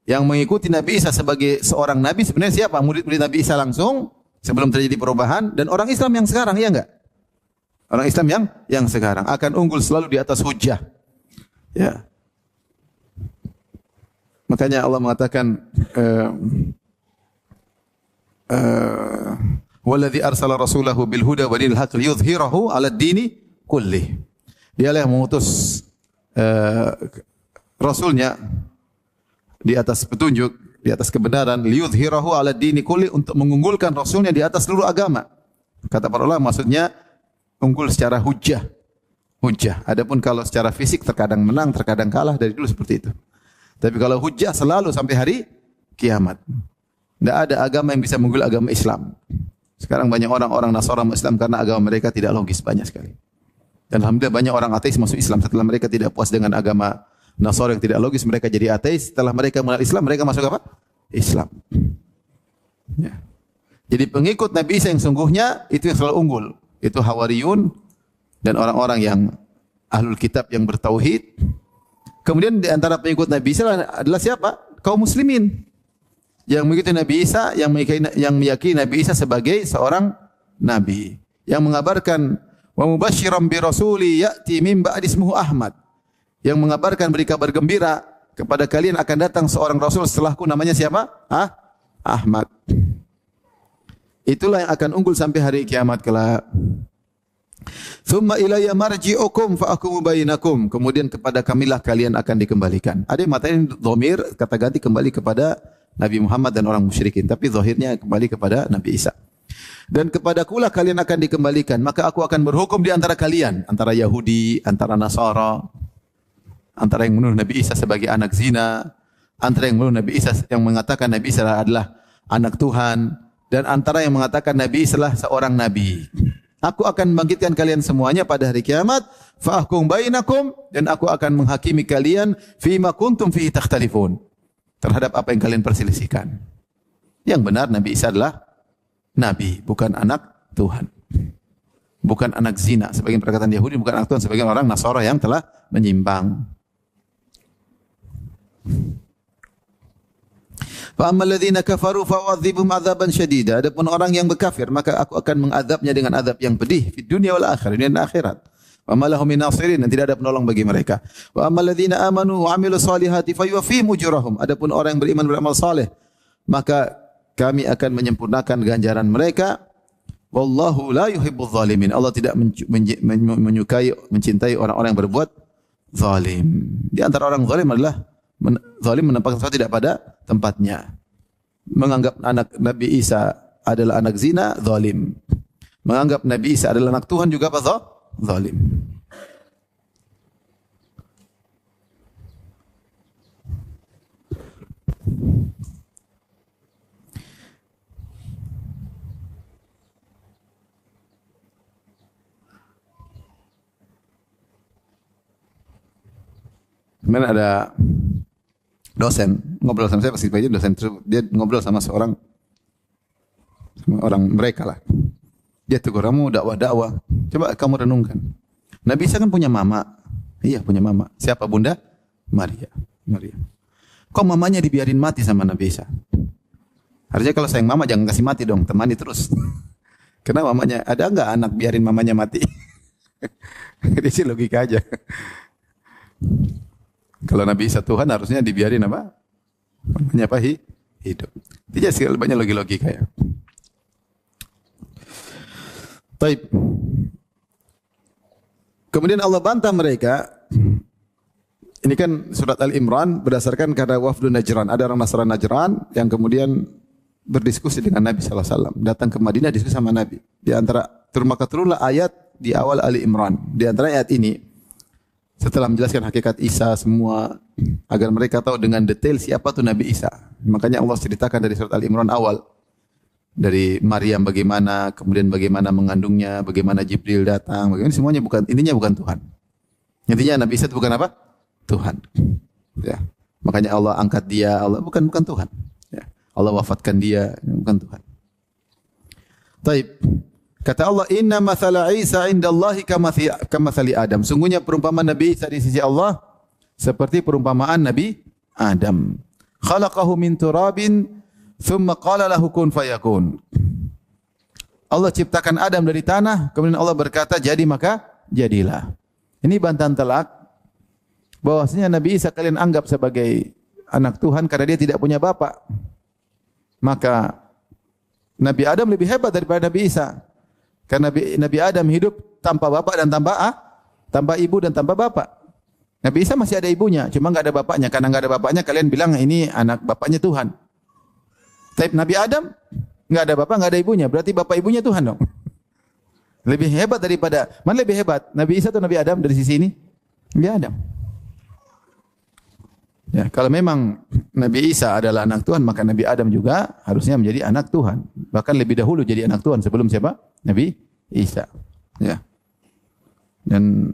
yang mengikuti Nabi Isa sebagai seorang nabi sebenarnya siapa? Murid-murid Nabi Isa langsung sebelum terjadi perubahan dan orang Islam yang sekarang ya enggak? Orang Islam yang sekarang akan unggul selalu di atas hujjah. Ya. Makanya Allah mengatakan walladzi arsala rasulahu bil huda wa dinil haqq liyudhhirahu 'ala ad-dini kullih. Dialah yang mengutus rasulnya di atas petunjuk, di atas kebenaran, liyudhhirahu 'ala ad-dini kullih, untuk mengunggulkan rasulnya di atas seluruh agama. Kata para ulama maksudnya unggul secara hujjah. Hujjah. Adapun kalau secara fisik terkadang menang, terkadang kalah, dari dulu seperti itu. Tapi kalau hujjah selalu sampai hari kiamat. Tidak ada agama yang bisa mengunggul agama Islam. Sekarang banyak orang-orang Nasara Islam karena agama mereka tidak logis banyak sekali. Dan alhamdulillah banyak orang ateis masuk Islam setelah mereka tidak puas dengan agama Nasara yang tidak logis, mereka jadi ateis. Setelah mereka mengenal Islam, mereka masuk apa? Islam. Ya. Jadi pengikut Nabi Isa yang sungguhnya itu yang selalu unggul. Itu Hawariyun dan orang-orang yang ahlul kitab yang bertauhid. Kemudian di antara pengikut Nabi Isa adalah siapa? Kaum muslimin. Yang mengikuti Nabi Isa, yang meyakini Nabi Isa sebagai seorang nabi, yang mengabarkan wa mubasysyiran bi rasuli ya'ti min ba'di ismuhu Ahmad, yang mengabarkan beri kabar gembira kepada kalian akan datang seorang rasul setelahku namanya siapa? Ahmad. Itulah yang akan unggul sampai hari kiamat kelak. Tsumma ilayya marji'ukum fa ahkumu bainakum. Kemudian kepada kamilah kalian akan dikembalikan. Ada yang matakan dhamir kata ganti kembali kepada Nabi Muhammad dan orang musyrikin, tapi zahirnya kembali kepada Nabi Isa. Dan kepadakulah kalian akan dikembalikan, maka aku akan berhukum di antara kalian, antara Yahudi, antara Nasara, antara yang menuduh Nabi Isa sebagai anak zina, antara yang menuduh Nabi Isa yang mengatakan Nabi Isa adalah anak Tuhan, dan antara yang mengatakan Nabi Isa adalah seorang nabi. Aku akan membangkitkan kalian semuanya pada hari kiamat, fa ahkum bainakum, dan aku akan menghakimi kalian fima kuntum fihi takhtalifun, terhadap apa yang kalian perselisihkan. Yang benar Nabi Isa adalah nabi, bukan anak Tuhan. Bukan anak zina, sebagian perkataan Yahudi, bukan anak Tuhan, sebagian orang Nasara yang telah menyimpang. Fa ammal ladzina kafaru fa u'adzibhum 'adzaban syadida. Adapun orang yang berkafir, maka aku akan mengadabnya dengan adab yang pedih di dunia wal akhirah, dunia dan akhirat. Wa ma lahum min nasirin, dan tidak ada penolong bagi mereka. Wa ammal ladzina amanu wa 'amilus solihati fayuwaffihim ujurahum. Adapun orang yang beriman beramal saleh, maka kami akan menyempurnakan ganjaran mereka. Wallahu la yuhibbuz zalimin. Allah tidak menyukai, mencintai orang-orang yang berbuat zalim. Di antara orang zalim adalah zalim menempatkan sesuatu tidak pada tempatnya. Menganggap anak Nabi Isa adalah anak zina, zalim. Menganggap Nabi Isa adalah anak Tuhan juga apa? Zalim. Kemudian ada dosen ngobrol sama saya pas pagi, dosen dia ngobrol sama orang mereka lah. Dia tegur, kamu dakwah. Coba kamu renungkan. Nabi Isa kan punya mama. Iya, punya mama. Siapa? Bunda Maria. Kok mamanya dibiarin mati sama Nabi Isa? Harusnya kalau sayang mama jangan kasih mati dong, temani terus. Karena mamanya, ada enggak anak biarin mamanya mati? Ini sih logika aja. Kalau Nabi Isa Tuhan harusnya dibiarin apa? Mamanya apa? Hidup. Tidak sekali banyak logika ya. Taib. Kemudian Allah bantah mereka. Ini kan surat Al-Imran berdasarkan karena wafdu Najran. Ada orang Nasrani Najran yang kemudian berdiskusi dengan Nabi SAW. Datang ke Madinah diskusi sama Nabi. Di antara turunlah ayat di awal Ali-Imran. Di antara ayat ini, setelah menjelaskan hakikat Isa semua, agar mereka tahu dengan detail siapa itu Nabi Isa. Makanya Allah ceritakan dari surat Al-Imran awal. dari Maryam bagaimana, kemudian bagaimana mengandungnya, bagaimana Jibril datang, bagaimana semuanya bukan, intinya bukan Tuhan. Intinya Nabi Isa itu bukan apa? Tuhan. Ya. Makanya Allah angkat dia, Allah bukan Tuhan. Ya. Allah wafatkan dia, bukan Tuhan. Taib. Kata Allah, inna mathala Isa indallahi kamathali Adam. Sungguhnya perumpamaan Nabi Isa di sisi Allah seperti perumpamaan Nabi Adam. Khalaqahu min turabin thumma qala lahu kun fayakun. Allah ciptakan Adam dari tanah, kemudian Allah berkata jadi maka jadilah. Ini bantahan telak bahwasanya Nabi Isa kalian anggap sebagai anak Tuhan karena dia tidak punya bapak. Maka Nabi Adam lebih hebat daripada Nabi Isa. Karena Nabi Adam hidup tanpa bapak dan tanpa ibu dan tanpa bapak. Nabi Isa masih ada ibunya, cuma enggak ada bapaknya. Karena enggak ada bapaknya, kalian bilang ini anak bapaknya Tuhan. Tapi Nabi Adam enggak ada bapak, enggak ada ibunya, berarti bapak ibunya Tuhan dong. Lebih hebat daripada, mana lebih hebat? Nabi Isa atau Nabi Adam dari sisi ini? Nabi Adam. Ya, kalau memang Nabi Isa adalah anak Tuhan, maka Nabi Adam juga harusnya menjadi anak Tuhan. Bahkan lebih dahulu jadi anak Tuhan sebelum siapa? Nabi Isa. Ya. Dan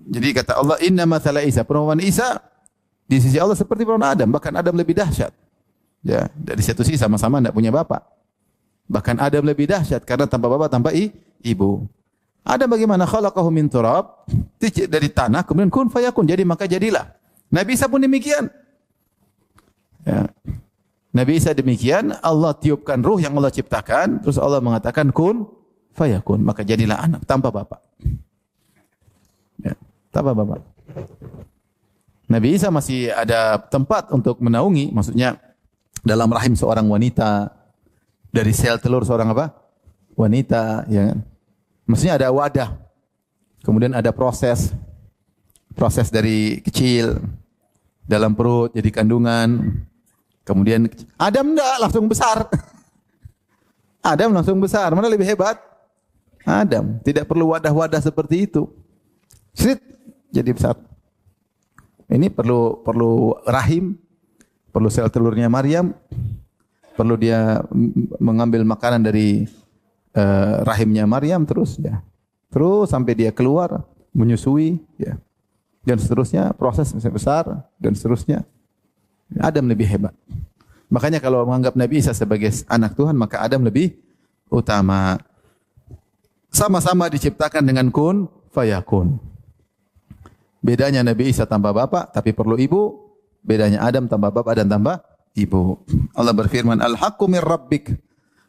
jadi kata Allah, inna mathala Isa, perumpamaan Isa di sisi Allah seperti perumpamaan Adam, bahkan Adam lebih dahsyat. Ya, dari satu sisi sama-sama tidak punya bapak. Bahkan Adam lebih dahsyat karena tanpa bapak, tanpa ibu. Adam bagaimana? Khalaqahu min turab, dari tanah, kemudian kun fayakun, jadi maka jadilah. Nabi Isa pun demikian. Ya. Nabi Isa demikian, Allah tiupkan ruh yang Allah ciptakan, terus Allah mengatakan kun fayakun, maka jadilah anak tanpa bapak. Ya, tanpa bapak. Nabi Isa masih ada tempat untuk menaungi, maksudnya dalam rahim seorang wanita, dari sel telur seorang apa? Wanita, ya kan? Maksudnya ada wadah. Kemudian ada proses dari kecil dalam perut jadi kandungan. Kemudian Adam enggak langsung besar. Adam langsung besar. Mana lebih hebat? Adam. Tidak perlu wadah-wadah seperti itu. Srit jadi besar. Ini perlu rahim, perlu sel telurnya Maryam, perlu dia mengambil makanan dari rahimnya Maryam terus ya. Terus sampai dia keluar menyusui ya. Dan seterusnya proses besar dan seterusnya. Adam lebih hebat. Makanya kalau menganggap Nabi Isa sebagai anak Tuhan, maka Adam lebih utama. Sama-sama diciptakan dengan kun fayakun. Bedanya Nabi Isa tanpa bapak tapi perlu ibu, bedanya Adam tanpa bapak dan tanpa ibu. Allah berfirman, Al-haqqu mir rabbik.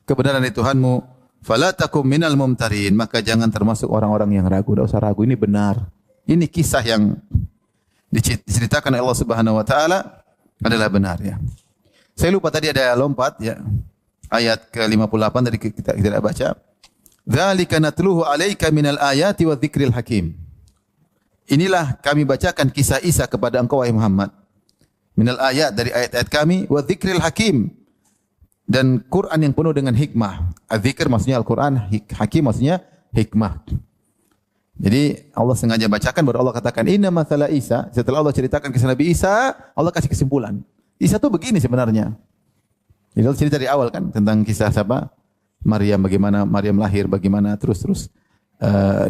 Kebenaran dari Tuhanmu, fala takum minal mumtarin, maka jangan termasuk orang-orang yang ragu. Tidak usah ragu, ini benar. Ini kisah yang diceritakan oleh Allah Subhanahu wa taala adalah benar ya. Saya lupa tadi ada lompat ya. Ayat ke-58 tadi kita tidak baca. Dzalika natluhu 'alaika minal ayati wa dzikril hakim. Inilah kami bacakan kisah Isa kepada engkau wahai Muhammad. Minal ayat, dari ayat-ayat kami, wa dzikril hakim, dan Quran yang penuh dengan hikmah. Az-zikr maksudnya Al-Quran, hakim maksudnya hikmah. Jadi Allah sengaja bacakan baru Allah katakan inna mathala Isa. Setelah Allah ceritakan kisah Nabi Isa, Allah kasih kesimpulan. Isa itu begini sebenarnya. Jadi Allah cerita dari awal kan tentang kisah siapa? Maryam, bagaimana Maryam lahir, bagaimana terus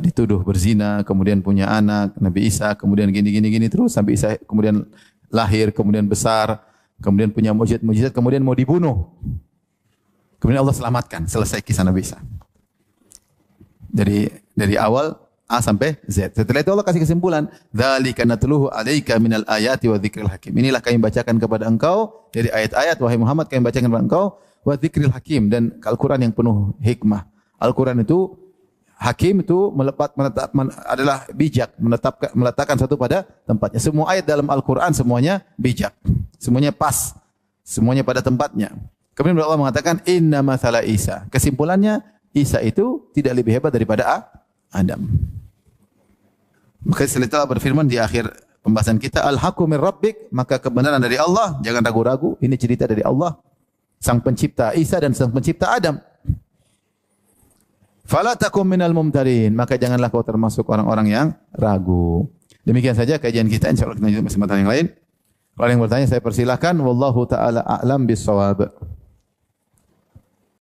dituduh berzina, kemudian punya anak Nabi Isa, kemudian gini terus sampai Isa kemudian lahir, kemudian besar, kemudian punya mujizat, kemudian mau dibunuh. Kemudian Allah selamatkan, selesai kisah Nabi Isa. Dari awal A sampai Z. Setelah itu Allah kasih kesimpulan, dzalika natluhu 'alaika minal ayati wa dzikril hakim. Inilah kami bacakan kepada engkau dari ayat-ayat wahai Muhammad, kami bacakan kepada engkau wa dzikril hakim, dan Al-Qur'an yang penuh hikmah. Al-Qur'an itu hakim itu adalah bijak, meletakkan satu pada tempatnya. Semua ayat dalam Al-Qur'an semuanya bijak. Semuanya pas. Semuanya pada tempatnya. Kemudian Allah mengatakan inna mathala Isa. Kesimpulannya Isa itu tidak lebih hebat daripada Adam. Maka setelah itu Allah berfirman di akhir pembahasan kita, Al-haqqu mir rabbik, maka kebenaran dari Allah, jangan ragu-ragu, ini cerita dari Allah, sang pencipta Isa dan sang pencipta Adam. Fala takum minal mumtarin, maka janganlah kau termasuk orang-orang yang ragu. Demikian saja kajian kita, insyaallah kita lanjut kesempatan yang lain. Kalau ada yang bertanya saya persilahkan, wallahu taala a'lam bis-shawab.